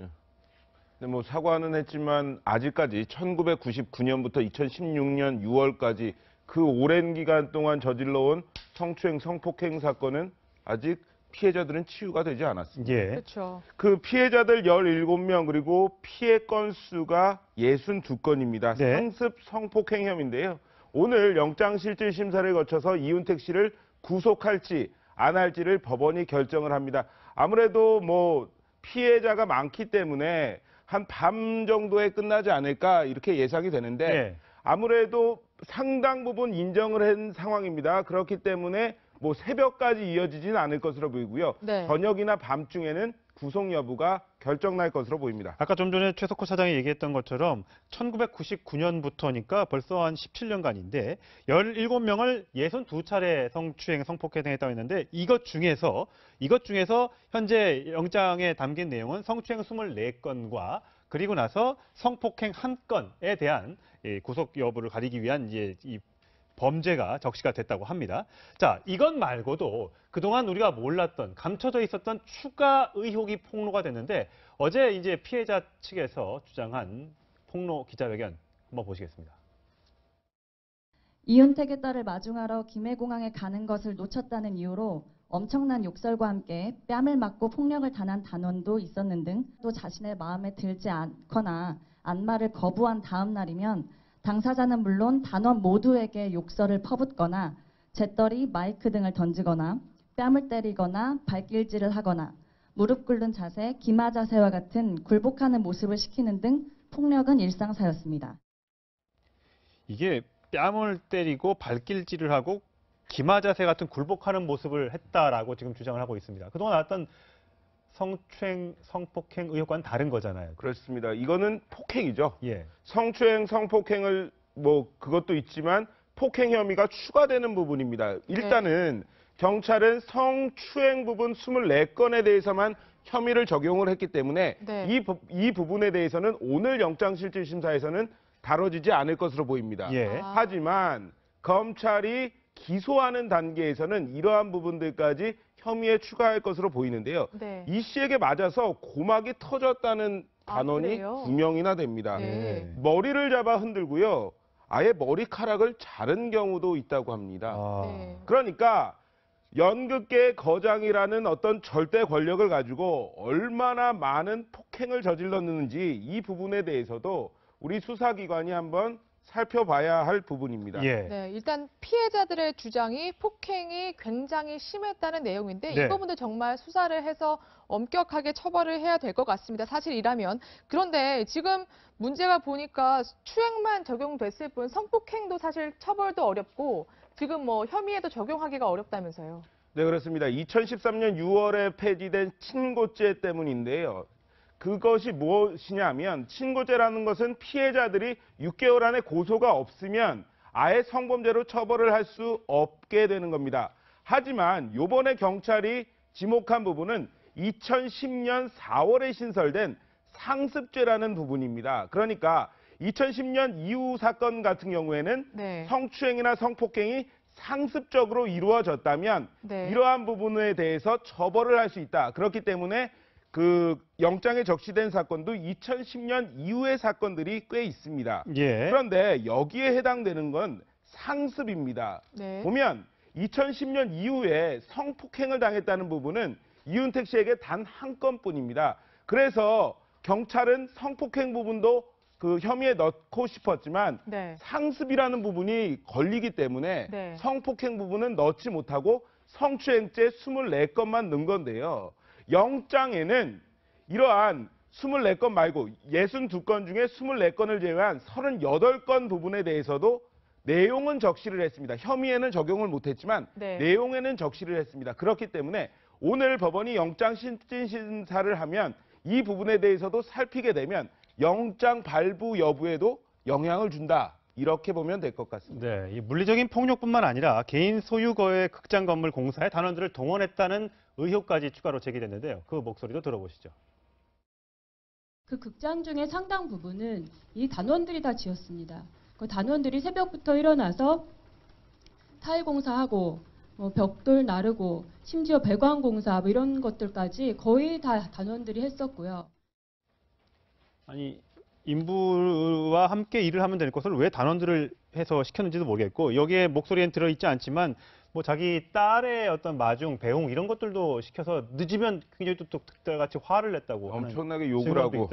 네, 뭐 사과는 했지만 아직까지 1999년부터 2016년 6월까지 그 오랜 기간 동안 저질러온 성추행, 성폭행 사건은 아직 피해자들은 치유가 되지 않았습니다. 예. 그렇죠. 그 피해자들 17명 그리고 피해 건수가 62건입니다. 네. 상습 성폭행 혐의인데요. 오늘 영장실질심사를 거쳐서 이윤택 씨를 구속할지 안 할지를 법원이 결정을 합니다. 아무래도 뭐 피해자가 많기 때문에 한 밤 정도에 끝나지 않을까 이렇게 예상이 되는데 네. 아무래도 상당 부분 인정을 한 상황입니다. 그렇기 때문에 뭐 새벽까지 이어지지는 않을 것으로 보이고요. 네. 저녁이나 밤중에는 구속 여부가 결정날 것으로 보입니다. 아까 좀 전에 최석호 차장이 얘기했던 것처럼 1999년부터니까 벌써 한 17년간인데 17명을 62차례 성추행, 성폭행 했다고 했는데 이것 중에서 현재 영장에 담긴 내용은 성추행 24건과 그리고 나서 성폭행 1건에 대한 구속 여부를 가리기 위한 이제 이 범죄가 적시가 됐다고 합니다. 자, 이것 말고도 그동안 우리가 몰랐던 감춰져 있었던 추가 의혹이 폭로가 됐는데 어제 이제 피해자 측에서 주장한 폭로 기자회견 한번 보시겠습니다. 이윤택의 딸을 마중하러 김해공항에 가는 것을 놓쳤다는 이유로 엄청난 욕설과 함께 뺨을 맞고 폭력을 당한 단원도 있었는 등 또 자신의 마음에 들지 않거나 안마를 거부한 다음 날이면 당사자는 물론 단원 모두에게 욕설을 퍼붓거나 재떨이, 마이크 등을 던지거나 뺨을 때리거나 발길질을 하거나 무릎 꿇는 자세, 기마 자세와 같은 굴복하는 모습을 시키는 등 폭력은 일상사였습니다. 이게 뺨을 때리고 발길질을 하고 기마 자세 같은 굴복하는 모습을 했다라고 지금 주장을 하고 있습니다. 그동안 나왔던 성추행, 성폭행 의혹과는 다른 거잖아요. 그렇습니다. 이거는 폭행이죠. 예. 성추행, 성폭행을 뭐 그것도 있지만 폭행 혐의가 추가되는 부분입니다. 일단은 경찰은 성추행 부분 24건에 대해서만 혐의를 적용을 했기 때문에 이 부분에 대해서는 오늘 영장실질심사에서는 다뤄지지 않을 것으로 보입니다. 예. 하지만 검찰이 기소하는 단계에서는 이러한 부분들까지 혐의에 추가할 것으로 보이는데요. 네. 이 씨에게 맞아서 고막이 터졌다는 단원이 그래요? 9명이나 됩니다. 네. 머리를 잡아 흔들고요. 아예 머리카락을 자른 경우도 있다고 합니다. 네. 그러니까 연극계 거장이라는 어떤 절대 권력을 가지고 얼마나 많은 폭행을 저질렀는지 이 부분에 대해서도 우리 수사기관이 한번 살펴봐야 할 부분입니다. 네, 일단 피해자들의 주장이 폭행이 굉장히 심했다는 내용인데 네. 이 부분도 정말 수사를 해서 엄격하게 처벌을 해야 될 것 같습니다. 사실이라면. 그런데 지금 문제가 보니까 추행만 적용됐을 뿐 성폭행도 사실 처벌도 어렵고 지금 뭐 혐의에도 적용하기가 어렵다면서요. 네, 그렇습니다. 2013년 6월에 폐지된 친고죄 때문인데요. 그것이 무엇이냐면 친고죄라는 것은 피해자들이 6개월 안에 고소가 없으면 아예 성범죄로 처벌을 할 수 없게 되는 겁니다. 하지만 이번에 경찰이 지목한 부분은 2010년 4월에 신설된 상습죄라는 부분입니다. 그러니까 2010년 이후 사건 같은 경우에는 성추행이나 성폭행이 상습적으로 이루어졌다면 이러한 부분에 대해서 처벌을 할 수 있다. 그렇기 때문에 그 영장에 적시된 사건도 2010년 이후의 사건들이 꽤 있습니다. 그런데 여기에 해당되는 건 상습입니다. 보면 2010년 이후에 성폭행을 당했다는 부분은 이윤택 씨에게 단 한 건뿐입니다. 그래서 경찰은 성폭행 부분도 그 혐의에 넣고 싶었지만 상습이라는 부분이 걸리기 때문에 성폭행 부분은 넣지 못하고 성추행죄 24건만 넣은 건데요. 영장에는 이러한 24건 말고 62건 중에 24건을 제외한 38건 부분에 대해서도 내용은 적시를 했습니다. 혐의에는 적용을 못했지만 내용에는 적시를 했습니다. 그렇기 때문에 오늘 법원이 영장 실질심사를 하면 이 부분에 대해서도 살피게 되면 영장 발부 여부에도 영향을 준다. 이렇게 보면 될 것 같습니다. 네, 이 물리적인 폭력뿐만 아니라 개인 소유거의 극장 건물 공사에 단원들을 동원했다는 의혹까지 추가로 제기됐는데요. 그 목소리도 들어보시죠. 그 극장 중에 상당 부분은 이 단원들이 다 지었습니다. 그 단원들이 새벽부터 일어나서 타일 공사하고 벽돌 나르고 심지어 배관 공사 뭐 이런 것들까지 거의 다 단원들이 했었고요. 아니 인부와 함께 일을 하면 될 것을 왜 단원들을 해서 시켰는지도 모르겠고 여기에 목소리엔 들어있지 않지만 뭐 자기 딸의 어떤 마중, 배웅 이런 것들도 시켜서 늦으면 굉장히 또 특별같이 화를 냈다고 엄청나게 욕을 하고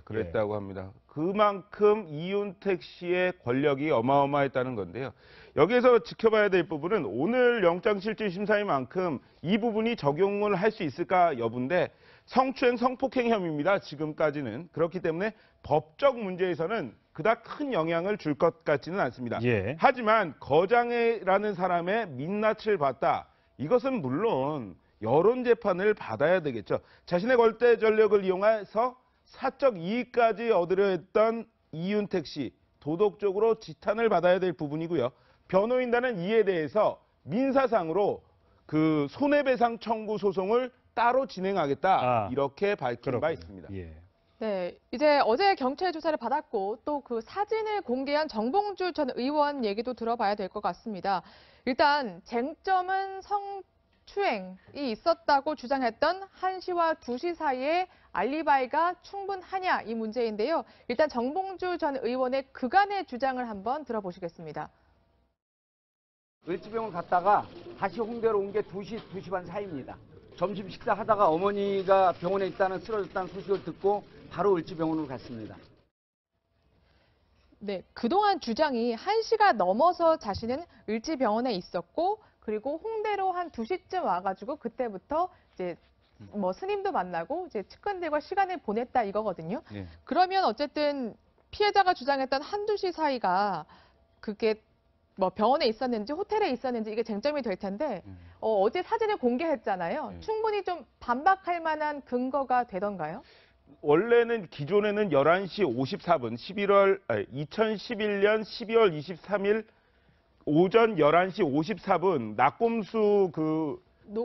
그랬다고 합니다. 그만큼 이윤택 씨의 권력이 어마어마했다는 건데요. 여기에서 지켜봐야 될 부분은 오늘 영장실질심사인 만큼 이 부분이 적용을 할 수 있을까 여부인데 성추행, 성폭행 혐의입니다. 지금까지는. 그렇기 때문에 법적 문제에서는 그닥 큰 영향을 줄 것 같지는 않습니다. 하지만 거장이라는 사람의 민낯을 봤다. 이것은 물론 여론 재판을 받아야 되겠죠. 자신의 걸대 전력을 이용해서 사적 이익까지 얻으려 했던 이윤택 씨. 도덕적으로 지탄을 받아야 될 부분이고요. 변호인단은 이에 대해서 민사상으로 그 손해배상 청구 소송을 따로 진행하겠다. 이렇게 밝힌 바 있습니다. 네, 이제 어제 경찰 조사를 받았고 또 그 사진을 공개한 정봉주 전 의원 얘기도 들어봐야 될 것 같습니다. 일단 쟁점은 성추행이 있었다고 주장했던 1시와 2시 사이에 알리바이가 충분하냐 이 문제인데요. 일단 정봉주 전 의원의 그간의 주장을 한번 들어보시겠습니다. 을지병원 갔다가 다시 홍대로 온 게 2시 반 사이입니다. 점심 식사하다가 어머니가 병원에 있다는 쓰러졌다는 소식을 듣고 바로 을지병원으로 갔습니다. 네, 그동안 주장이 1시가 넘어서 자신은 을지병원에 있었고 그리고 홍대로 한 2시쯤 와가지고 그때부터 이제 뭐 스님도 만나고 이제 측근들과 시간을 보냈다 이거거든요. 그러면 어쨌든 피해자가 주장했던 1, 2시 사이가 그게 뭐 병원에 있었는지 호텔에 있었는지 이게 쟁점이 될 텐데 어제 사진을 공개했잖아요. 충분히 좀 반박할 만한 근거가 되던가요? 원래는 기존에는 11시 54분 2011년 12월 23일 오전 11시 54분 낙곰수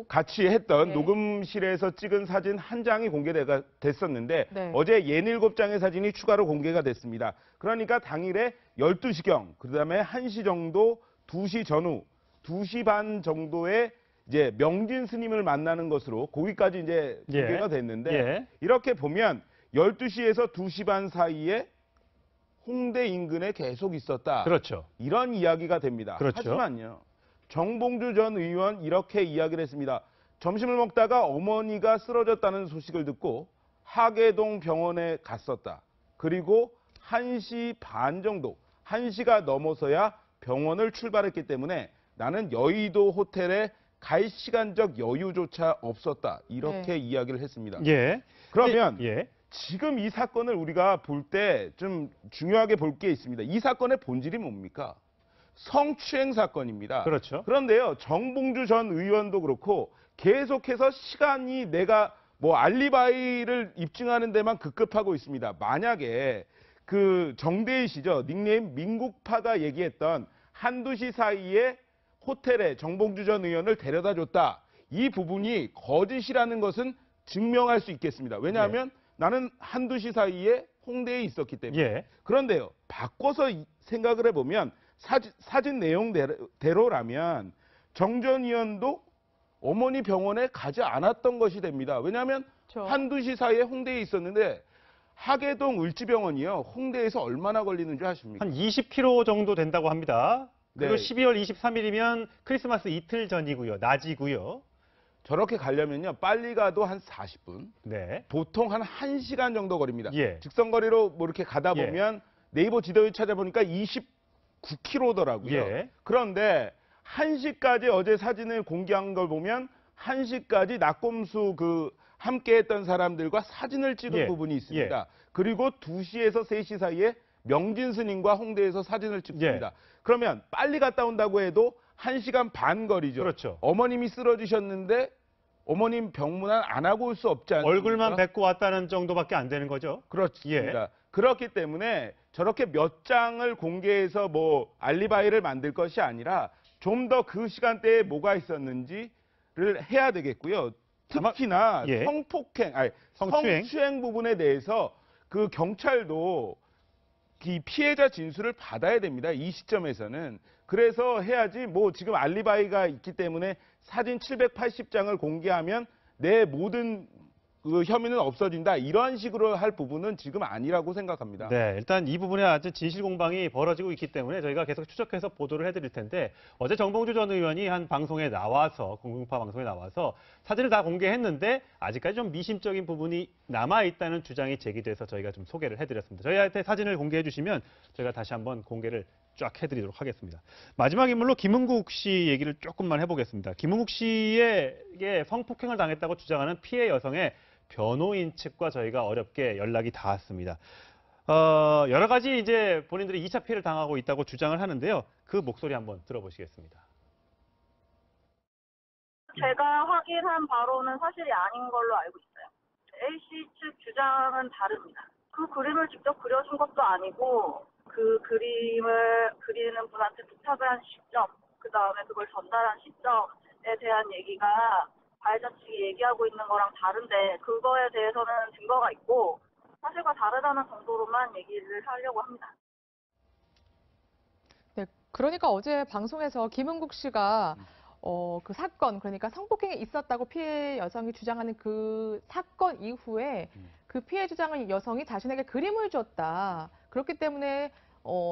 같이 했던 녹음실에서 찍은 사진 한 장이 공개됐었는데 어제 67장의 사진이 추가로 공개가 됐습니다. 그러니까 당일에 12시경, 그다음에 1시 정도 2시 전후 2시 반 정도에 이제 명진 스님을 만나는 것으로 거기까지 이제 예. 공개가 됐는데 예. 이렇게 보면 12시에서 2시 반 사이에 홍대 인근에 계속 있었다. 그렇죠. 이런 이야기가 됩니다. 그렇죠. 하지만요. 정봉주 전 의원 이렇게 이야기를 했습니다. 점심을 먹다가 어머니가 쓰러졌다는 소식을 듣고 하계동 병원에 갔었다. 그리고 1시 반 정도, 1시가 넘어서야 병원을 출발했기 때문에 나는 여의도 호텔에 갈 시간적 여유조차 없었다. 이렇게 이야기를 했습니다. 예. 그러면 예. 지금 이 사건을 우리가 볼 때 좀 중요하게 볼 게 있습니다. 이 사건의 본질이 뭡니까? 성추행 사건입니다. 그렇죠. 그런데요, 정봉주 전 의원도 그렇고 계속해서 시간이 내가 뭐 알리바이를 입증하는 데만 급급하고 있습니다. 만약에 그 정대희 씨죠. 닉네임 민국파가 얘기했던 1~2시 사이에 호텔에 정봉주 전 의원을 데려다 줬다. 이 부분이 거짓이라는 것은 증명할 수 있겠습니다. 왜냐하면 나는 1~2시 사이에 홍대에 있었기 때문에. 예. 그런데요, 바꿔서 생각을 해보면 사진 내용대로라면 정 전 의원도 어머니 병원에 가지 않았던 것이 됩니다. 왜냐하면 1~2시 사이에 홍대에 있었는데 하계동 을지병원이요. 홍대에서 얼마나 걸리는 줄 아십니까? 한 20km 정도 된다고 합니다. 그리고 네. 12월 23일이면 크리스마스 이틀 전이고요. 낮이고요. 저렇게 가려면요. 빨리 가도 한 40분. 네. 보통 한 1시간 정도 거리입니다. 예. 직선거리로 뭐 이렇게 가다 보면 네이버 지도에 찾아보니까 29km더라고요. 예. 그런데 1시까지 어제 사진을 공개한 걸 보면 1시까지 낙곰수 그 함께 했던 사람들과 사진을 찍은 예. 부분이 있습니다. 그리고 2시에서 3시 사이에 명진 스님과 홍대에서 사진을 찍습니다. 그러면 빨리 갔다 온다고 해도 1시간 반 거리죠. 그렇죠. 어머님이 쓰러지셨는데 어머님 병문안 안 하고 올 수 없지 않습니까? 얼굴만 뵙고 왔다는 정도밖에 안 되는 거죠. 그렇습니다. 그렇기 때문에 저렇게 몇 장을 공개해서 뭐 알리바이를 만들 것이 아니라 좀 더 그 시간대에 뭐가 있었는지를 해야 되겠고요. 특히나 성추행 부분에 대해서 그 경찰도 이 피해자 진술을 받아야 됩니다. 이 시점에서는. 그래서 해야지 뭐 지금 알리바이가 있기 때문에 사진 780장을 공개하면 내 모든 그 혐의는 없어진다. 이런 식으로 할 부분은 지금 아니라고 생각합니다. 네, 일단 이 부분에 아주 진실 공방이 벌어지고 있기 때문에 저희가 계속 추적해서 보도를 해드릴 텐데 어제 정봉주 전 의원이 한 방송에 나와서 공중파 방송에 나와서 사진을 다 공개했는데 아직까지 좀 미심적인 부분이 남아있다는 주장이 제기돼서 저희가 좀 소개를 해드렸습니다. 저희한테 사진을 공개해 주시면 저희가 다시 한번 공개를 쫙 해드리도록 하겠습니다. 마지막 인물로 김은국 씨 얘기를 조금만 해보겠습니다. 김은국 씨에게 성폭행을 당했다고 주장하는 피해 여성의 변호인 측과 저희가 어렵게 연락이 닿았습니다. 여러 가지 이제 본인들이 2차 피해를 당하고 있다고 주장을 하는데요. 그 목소리 한번 들어보시겠습니다. 제가 확인한 바로는 사실이 아닌 걸로 알고 있어요. A씨 측 주장은 다릅니다. 그 그림을 직접 그려준 것도 아니고 그 그림을 그리는 분한테 부탁을 한 시점, 그 다음에 그걸 전달한 시점에 대한 얘기가 가해자 측이 얘기하고 있는 거랑 다른데 그거에 대해서는 증거가 있고 사실과 다르다는 정도로만 얘기를 하려고 합니다. 네, 그러니까 어제 방송에서 김은국 씨가 그 사건, 그러니까 성폭행이 있었다고 피해 여성이 주장하는 그 사건 이후에 그 피해 주장은 여성이 자신에게 그림을 줬다. 그렇기 때문에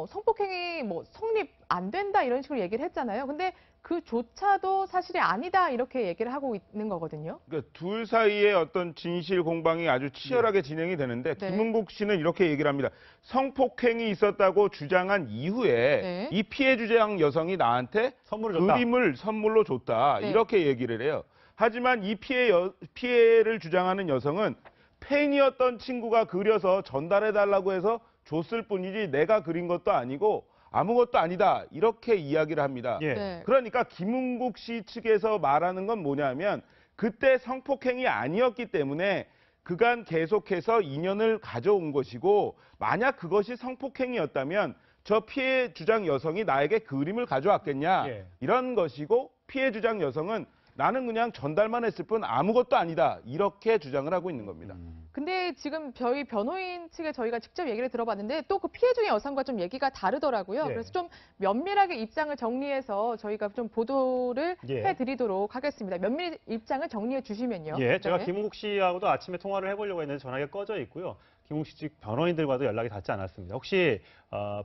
성폭행이 뭐 성립 안 된다 이런 식으로 얘기를 했잖아요. 근데 그조차도 사실이 아니다 이렇게 얘기를 하고 있는 거거든요. 그러니까 둘 사이의 어떤 진실 공방이 아주 치열하게 진행이 되는데 김은국 씨는 이렇게 얘기를 합니다. 성폭행이 있었다고 주장한 이후에 이 피해 주장 여성이 나한테 그림을 선물로 줬다. 이렇게 얘기를 해요. 하지만 이 피해를 주장하는 여성은 팬이었던 친구가 그려서 전달해달라고 해서 줬을 뿐이지 내가 그린 것도 아니고 아무것도 아니다. 이렇게 이야기를 합니다. 그러니까 김은국 씨 측에서 말하는 건 뭐냐면 그때 성폭행이 아니었기 때문에 그간 계속해서 인연을 가져온 것이고 만약 그것이 성폭행이었다면 저 피해 주장 여성이 나에게 그림을 가져왔겠냐. 이런 것이고 피해 주장 여성은 나는 그냥 전달만 했을 뿐 아무것도 아니다. 이렇게 주장을 하고 있는 겁니다. 근데 지금 저희 변호인 측에 저희가 직접 얘기를 들어봤는데 또 그 피해 중의 여성과 좀 얘기가 다르더라고요. 예. 그래서 좀 면밀하게 입장을 정리해서 저희가 좀 보도를 예. 해드리도록 하겠습니다. 면밀 입장을 정리해 주시면요. 예, 제가 네. 김웅국 씨하고도 아침에 통화를 해보려고 했는데 전화기가 꺼져 있고요. 김웅국 씨 측 변호인들과도 연락이 닿지 않았습니다. 혹시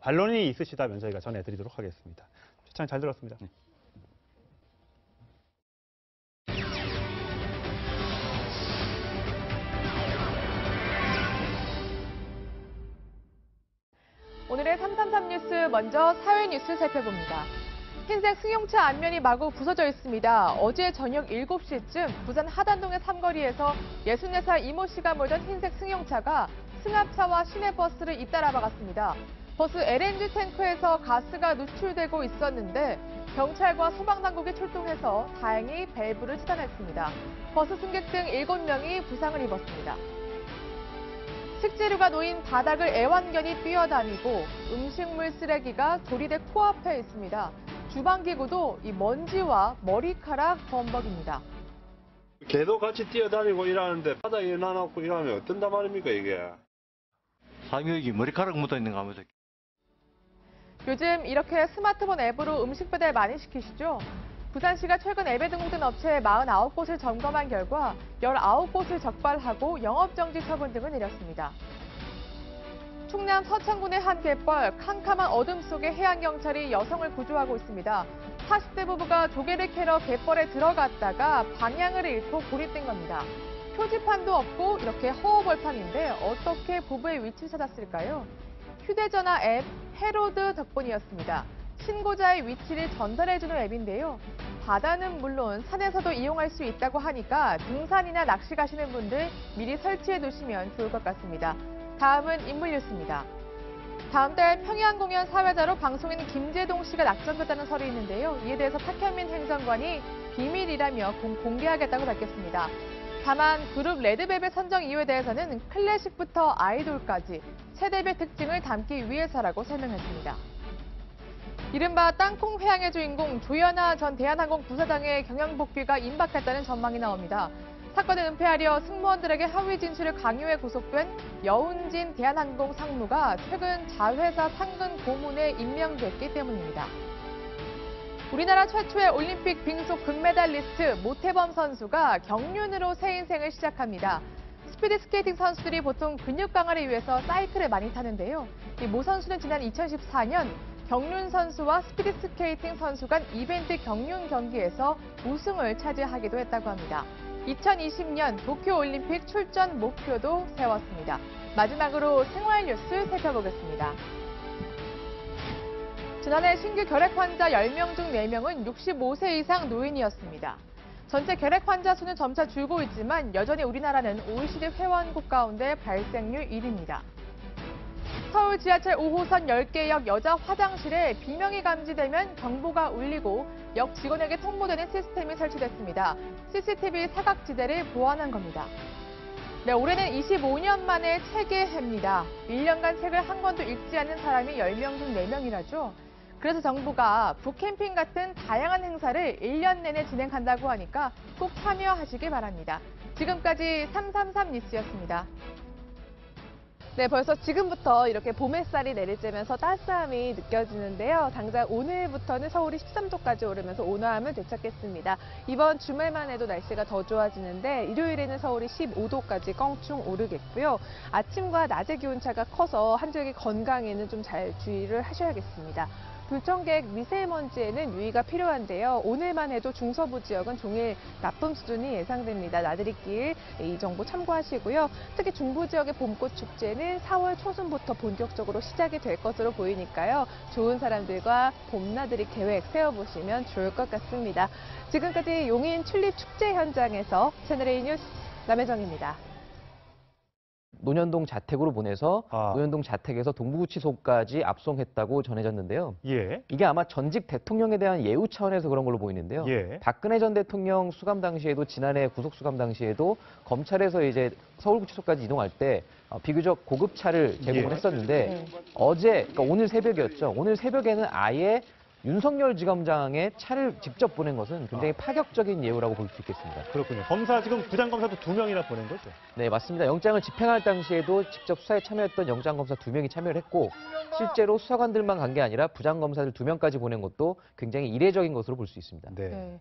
반론이 있으시다면 저희가 전해드리도록 하겠습니다. 최창 잘 들었습니다. 오늘의 333 뉴스 먼저 사회 뉴스 살펴봅니다. 흰색 승용차 앞면이 마구 부서져 있습니다. 어제 저녁 7시쯤 부산 하단동의 삼거리에서 64살 이모 씨가 몰던 흰색 승용차가 승합차와 시내버스를 잇따라 박았습니다. 버스 LNG 탱크에서 가스가 누출되고 있었는데 경찰과 소방당국이 출동해서 다행히 밸브를 차단했습니다. 버스 승객 등 7명이 부상을 입었습니다. 식재료가 놓인 바닥을 애완견이 뛰어다니고 음식물 쓰레기가 조리대 코앞에 있습니다. 주방기구도 이 먼지와 머리카락 범벅입니다. 개도 같이 뛰어다니고 일하는데 바닥에 놔놓고 일하면 어떤단 말입니까 이게. 사육이 머리카락 묻어있는 거 하면서. 요즘 이렇게 스마트폰 앱으로 음식 배달 많이 시키시죠? 부산시가 최근 앱에 등록된 업체 49곳을 점검한 결과 19곳을 적발하고 영업정지 처분 등을 내렸습니다. 충남 서창군의 한 갯벌, 캄캄한 어둠 속에 해양경찰이 여성을 구조하고 있습니다. 40대 부부가 조개를 캐러 갯벌에 들어갔다가 방향을 잃고 고립된 겁니다. 표지판도 없고 이렇게 허허벌판인데 어떻게 부부의 위치를 찾았을까요? 휴대전화 앱 해로드 덕분이었습니다. 신고자의 위치를 전달해주는 앱인데요. 바다는 물론 산에서도 이용할 수 있다고 하니까 등산이나 낚시 가시는 분들 미리 설치해 두시면 좋을 것 같습니다. 다음은 인물 뉴스입니다. 다음 달 평양 공연 사회자로 방송인 김재동 씨가 낙점됐다는 설이 있는데요. 이에 대해서 탁현민 행정관이 비밀이라며 공개하겠다고 밝혔습니다. 다만 그룹 레드벨벳 선정 이유에 대해서는 클래식부터 아이돌까지 세대별 특징을 담기 위해서라고 설명했습니다. 이른바 땅콩 회항의 주인공 조현아 전 대한항공 부사장의 경영 복귀가 임박했다는 전망이 나옵니다. 사건을 은폐하려 승무원들에게 허위 진술을 강요해 구속된 여운진 대한항공 상무가 최근 자회사 상근 고문에 임명됐기 때문입니다. 우리나라 최초의 올림픽 빙속 금메달리스트 모태범 선수가 경륜으로 새 인생을 시작합니다. 스피드 스케이팅 선수들이 보통 근육 강화를 위해서 사이클을 많이 타는데요. 이 모 선수는 지난 2014년 경륜 선수와 스피드 스케이팅 선수 간 이벤트 경륜 경기에서 우승을 차지하기도 했다고 합니다. 2020년 도쿄올림픽 출전 목표도 세웠습니다. 마지막으로 생활 뉴스 살펴보겠습니다. 지난해 신규 결핵 환자 10명 중 4명은 65세 이상 노인이었습니다. 전체 결핵 환자 수는 점차 줄고 있지만 여전히 우리나라는 OECD 회원국 가운데 발생률 1위입니다. 서울 지하철 5호선 10개 역 여자 화장실에 비명이 감지되면 경보가 울리고 역 직원에게 통보되는 시스템이 설치됐습니다. CCTV 사각지대를 보완한 겁니다. 네, 올해는 25년 만에 책의 해입니다. 1년간 책을 한 권도 읽지 않는 사람이 10명 중 4명이라죠. 그래서 정부가 북캠핑 같은 다양한 행사를 1년 내내 진행한다고 하니까 꼭 참여하시기 바랍니다. 지금까지 333 뉴스였습니다. 네, 벌써 지금부터 이렇게 봄 햇살이 내리쬐면서 따스함이 느껴지는데요. 당장 오늘부터는 서울이 13도까지 오르면서 온화함을 되찾겠습니다. 이번 주말만 해도 날씨가 더 좋아지는데 일요일에는 서울이 15도까지 껑충 오르겠고요. 아침과 낮의 기온차가 커서 한쪽의 건강에는 좀 잘 주의를 하셔야겠습니다. 불청객 미세먼지에는 유의가 필요한데요. 오늘만 해도 중서부 지역은 종일 나쁨 수준이 예상됩니다. 나들이길 이 정보 참고하시고요. 특히 중부 지역의 봄꽃 축제는 4월 초순부터 본격적으로 시작이 될 것으로 보이니까요. 좋은 사람들과 봄나들이 계획 세워보시면 좋을 것 같습니다. 지금까지 용인 튤립 축제 현장에서 채널A 뉴스 남혜정입니다. 논현동 자택으로 보내서 논현동 자택에서 동부구치소까지 압송했다고 전해졌는데요. 예. 이게 아마 전직 대통령에 대한 예우 차원에서 그런 걸로 보이는데요. 예. 박근혜 전 대통령 수감 당시에도 지난해 구속 수감 당시에도 검찰에서 이제 서울구치소까지 이동할 때 비교적 고급 차를 제공을 했었는데 어제 그러니까 오늘 새벽이었죠. 오늘 새벽에는 아예 윤석열 지검장의 차를 직접 보낸 것은 굉장히 파격적인 예우라고 볼 수 있겠습니다. 그렇군요. 검사 지금 부장검사도 2명이나 보낸 거죠? 네, 맞습니다. 영장을 집행할 당시에도 직접 수사에 참여했던 영장검사 2명이 참여를 했고 실제로 수사관들만 간 게 아니라 부장검사들 2명까지 보낸 것도 굉장히 이례적인 것으로 볼 수 있습니다. 네.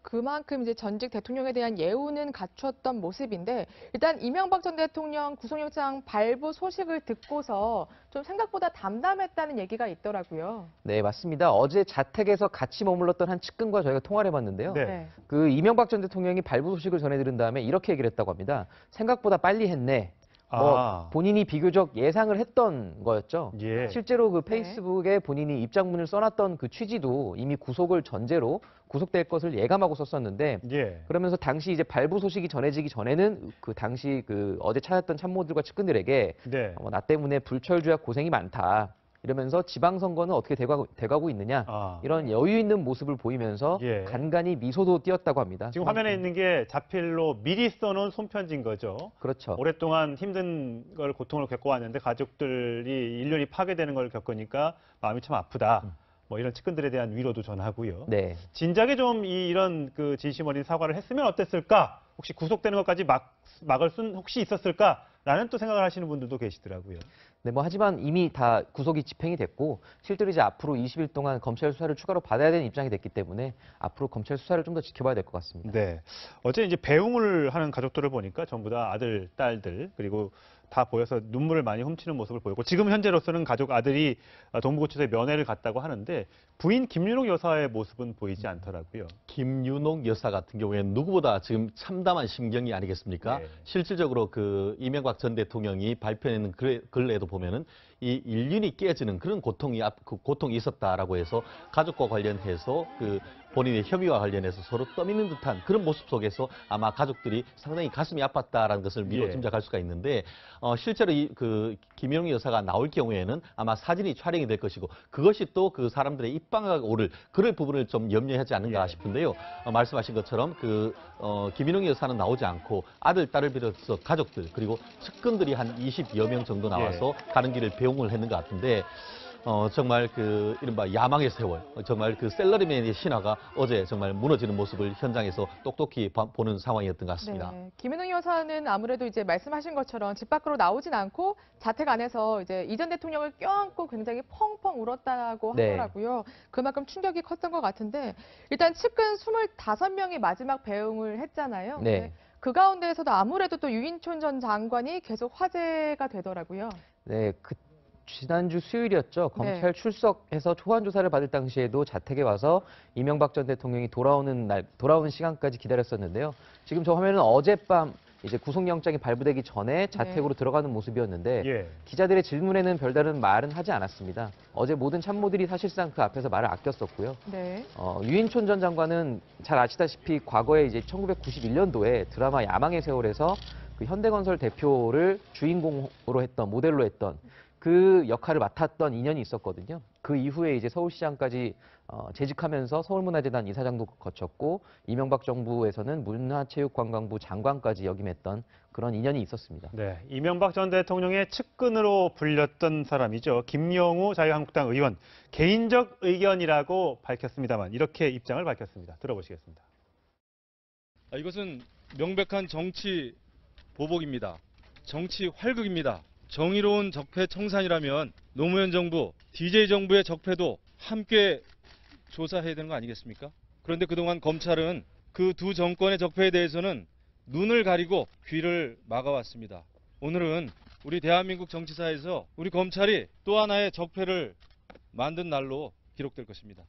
그만큼 이제 전직 대통령에 대한 예우는 갖췄던 모습인데 일단 이명박 전 대통령 구속영장 발부 소식을 듣고서 좀 생각보다 담담했다는 얘기가 있더라고요. 네, 맞습니다. 어제 자택에서 같이 머물렀던 한 측근과 저희가 통화를 해봤는데요. 네. 그 이명박 전 대통령이 발부 소식을 전해들은 다음에 이렇게 얘기를 했다고 합니다. 생각보다 빨리 했네. 본인이 비교적 예상을 했던 거였죠. 예. 실제로 그 페이스북에 본인이 입장문을 써놨던 그 취지도 이미 구속을 전제로 구속될 것을 예감하고 썼었는데 그러면서 당시 이제 발부 소식이 전해지기 전에는 그 당시 그 어제 찾았던 참모들과 측근들에게 나 때문에 불철주야 고생이 많다. 이러면서 지방선거는 어떻게 돼가고 있느냐 이런 여유 있는 모습을 보이면서 간간히 미소도 띄었다고 합니다. 지금 화면에 있는 게 자필로 미리 써놓은 손편지인 거죠. 그렇죠. 오랫동안 힘든 걸 고통을 겪어왔는데 가족들이 일년이 파괴되는 걸 겪으니까 마음이 참 아프다. 뭐 이런 측근들에 대한 위로도 전하고요. 네. 진작에 좀 이런 그 진심 어린 사과를 했으면 어땠을까? 혹시 구속되는 것까지 막을 순 혹시 있었을까라는 또 생각을 하시는 분들도 계시더라고요. 네, 뭐 하지만 이미 다 구속이 집행이 됐고 실제로 이제 앞으로 20일 동안 검찰 수사를 추가로 받아야 되는 입장이 됐기 때문에 앞으로 검찰 수사를 좀 더 지켜봐야 될 것 같습니다. 네. 어제 이제 배웅을 하는 가족들을 보니까 전부 다 아들, 딸들 그리고 다 보여서 눈물을 많이 훔치는 모습을 보였고 지금 현재로서는 가족 아들이 동부구치소에 면회를 갔다고 하는데 부인 김윤옥 여사의 모습은 보이지 않더라고요. 김윤옥 여사 같은 경우에는 누구보다 지금 참담한 심경이 아니겠습니까? 실질적으로 그 이명박 전 대통령이 발표하는 글에도 보면은 이 인륜이 깨지는 그런 고통이 있었다라고 해서 가족과 관련해서 그 본인의 혐의와 관련해서 서로 떠미는 듯한 그런 모습 속에서 아마 가족들이 상당히 가슴이 아팠다라는 것을 미로 짐작할 수가 있는데 실제로 그 김윤옥 여사가 나올 경우에는 아마 사진이 촬영이 될 것이고 그것이 또 그 사람들의 입방아가 오를 그럴 부분을 좀 염려하지 않는가 싶은데요. 말씀하신 것처럼 그 김윤옥 여사는 나오지 않고 아들, 딸을 비롯해서 가족들 그리고 측근들이 한 20여 명 정도 나와서 가는 길을 배웅을 했는 것 같은데 정말 그 이른바 야망의 세월, 정말 그 셀러리맨의 신화가 어제 정말 무너지는 모습을 현장에서 똑똑히 보는 상황이었던 것 같습니다. 네. 김윤옥 여사는 아무래도 이제 말씀하신 것처럼 집 밖으로 나오진 않고 자택 안에서 이제 이 전 대통령을 껴안고 굉장히 펑펑 울었다고 하더라고요. 그만큼 충격이 컸던 것 같은데 일단 측근 25명이 마지막 배웅을 했잖아요. 네. 그 가운데에서도 아무래도 또 유인촌 전 장관이 계속 화제가 되더라고요. 네, 지난주 수요일이었죠. 검찰 출석해서 초안 조사를 받을 당시에도 자택에 와서 이명박 전 대통령이 돌아오는 시간까지 기다렸었는데요. 지금 저 화면은 어젯밤 이제 구속영장이 발부되기 전에 자택으로 들어가는 모습이었는데 기자들의 질문에는 별다른 말은 하지 않았습니다. 어제 모든 참모들이 사실상 그 앞에서 말을 아꼈었고요. 유인촌 전 장관은 잘 아시다시피 과거에 이제 1991년도에 드라마 야망의 세월에서 그 현대건설 대표를 주인공으로 했던 모델로 했던 그 역할을 맡았던 인연이 있었거든요. 그 이후에 이제 서울시장까지 재직하면서 서울문화재단 이사장도 거쳤고 이명박 정부에서는 문화체육관광부 장관까지 역임했던 그런 인연이 있었습니다. 네, 이명박 전 대통령의 측근으로 불렸던 사람이죠. 김영우 자유한국당 의원 개인적 의견이라고 밝혔습니다만 이렇게 입장을 밝혔습니다. 들어보시겠습니다. 이것은 명백한 정치 보복입니다. 정치 활극입니다. 정의로운 적폐 청산이라면 노무현 정부, DJ 정부의 적폐도 함께 조사해야 되는 거 아니겠습니까? 그런데 그동안 검찰은 그 두 정권의 적폐에 대해서는 눈을 가리고 귀를 막아왔습니다. 오늘은 우리 대한민국 정치사에서 우리 검찰이 또 하나의 적폐를 만든 날로 기록될 것입니다.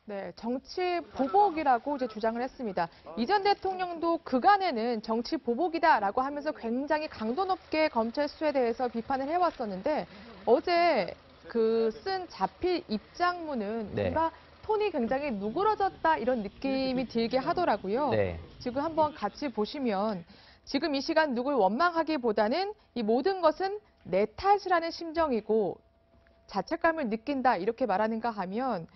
네, 정치 보복이라고 이제 주장을 했습니다. 이 전 대통령도 그간에는 정치 보복이다라고 하면서 굉장히 강도 높게 검찰 수사에 대해서 비판을 해왔었는데 어제 그 쓴 자필 입장문은 뭔가 톤이 굉장히 누그러졌다 이런 느낌이 들게 하더라고요. 지금 한번 같이 보시면 지금 이 시간 누굴 원망하기보다는 이 모든 것은 내 탓이라는 심정이고 자책감을 느낀다 이렇게 말하는가 하면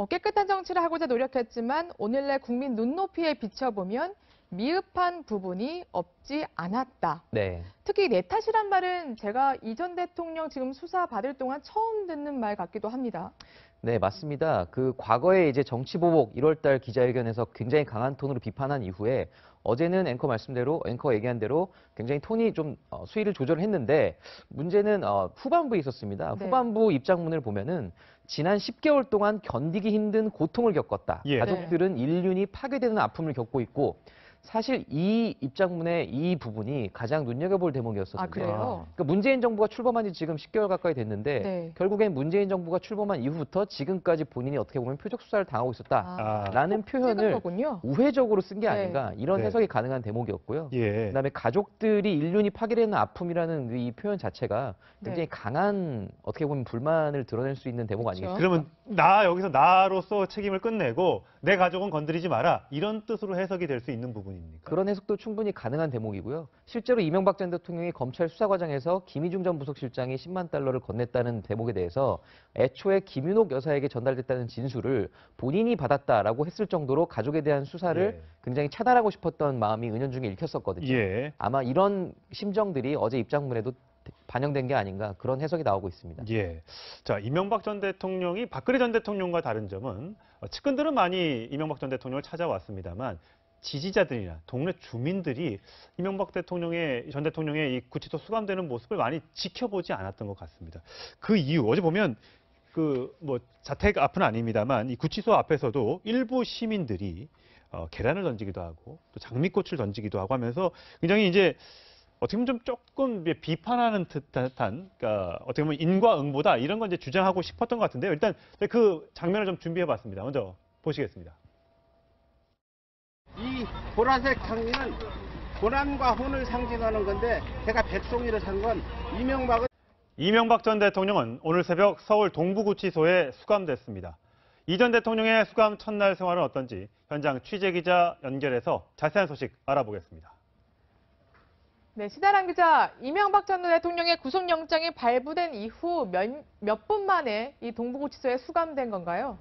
깨끗한 정치를 하고자 노력했지만 오늘날 국민 눈높이에 비춰보면 미흡한 부분이 없지 않았다. 특히 내 탓이란 말은 제가 이 전 대통령 지금 수사 받을 동안 처음 듣는 말 같기도 합니다. 네, 맞습니다. 그 과거에 이제 정치보복 1월달 기자회견에서 굉장히 강한 톤으로 비판한 이후에 어제는 앵커 말씀대로 앵커 얘기한 대로 굉장히 톤이 좀 수위를 조절했는데 문제는 후반부에 있었습니다. 네. 후반부 입장문을 보면은 지난 10개월 동안 견디기 힘든 고통을 겪었다. 예. 가족들은 인륜이 파괴되는 아픔을 겪고 있고 사실 이 입장문의 이 부분이 가장 눈여겨볼 대목이었었는데 아, 그래요? 그러니까 문재인 정부가 출범한 지 지금 10개월 가까이 됐는데 네. 결국엔 문재인 정부가 출범한 이후부터 지금까지 본인이 어떻게 보면 표적 수사를 당하고 있었다라는 표현을 거군요. 우회적으로 쓴 게 네. 아닌가 이런 네. 해석이 가능한 대목이었고요. 예. 그다음에 가족들이 인륜이 파괴되는 아픔이라는 이 표현 자체가 굉장히 네. 강한 어떻게 보면 불만을 드러낼 수 있는 대목 아니겠습니까? 그러면 여기서 나로서 책임을 끝내고 내 가족은 건드리지 마라. 이런 뜻으로 해석이 될 수 있는 부분입니까? 그런 해석도 충분히 가능한 대목이고요. 실제로 이명박 전 대통령이 검찰 수사 과정에서 김희중 전 부속실장이 10만 달러를 건넸다는 대목에 대해서 애초에 김윤옥 여사에게 전달됐다는 진술을 본인이 받았다라고 했을 정도로 가족에 대한 수사를 굉장히 차단하고 싶었던 마음이 은연중에 읽혔었거든요. 예. 아마 이런 심정들이 어제 입장문에도 반영된 게 아닌가 그런 해석이 나오고 있습니다. 예. 자, 이명박 전 대통령이 박근혜 전 대통령과 다른 점은 측근들은 많이 이명박 전 대통령을 찾아왔습니다만 지지자들이나 동네 주민들이 이명박 전 대통령의 이 구치소 수감되는 모습을 많이 지켜보지 않았던 것 같습니다. 그 이유 어제 보면 자택 앞은 아닙니다만 이 구치소 앞에서도 일부 시민들이 계란을 던지기도 하고 또 장미꽃을 던지기도 하고 하면서 굉장히 이제 어떻게 보면 좀 조금 비판하는 듯한, 그러니까 어떻게 보면 인과응보다 이런 건 이제 주장하고 싶었던 것 같은데요. 일단 그 장면을 좀 준비해봤습니다. 먼저 보시겠습니다. 이 보라색 장미는 고난과 혼을 상징하는 건데 제가 백송이를 산 건 이명박 전 대통령은 오늘 새벽 서울 동부구치소에 수감됐습니다. 이 전 대통령의 수감 첫날 생활은 어떤지 현장 취재기자 연결해서 자세한 소식 알아보겠습니다. 네, 신하람 기자, 이명박 전 대통령의 구속영장이 발부된 이후 몇 분 만에 이 동부구치소에 수감된 건가요?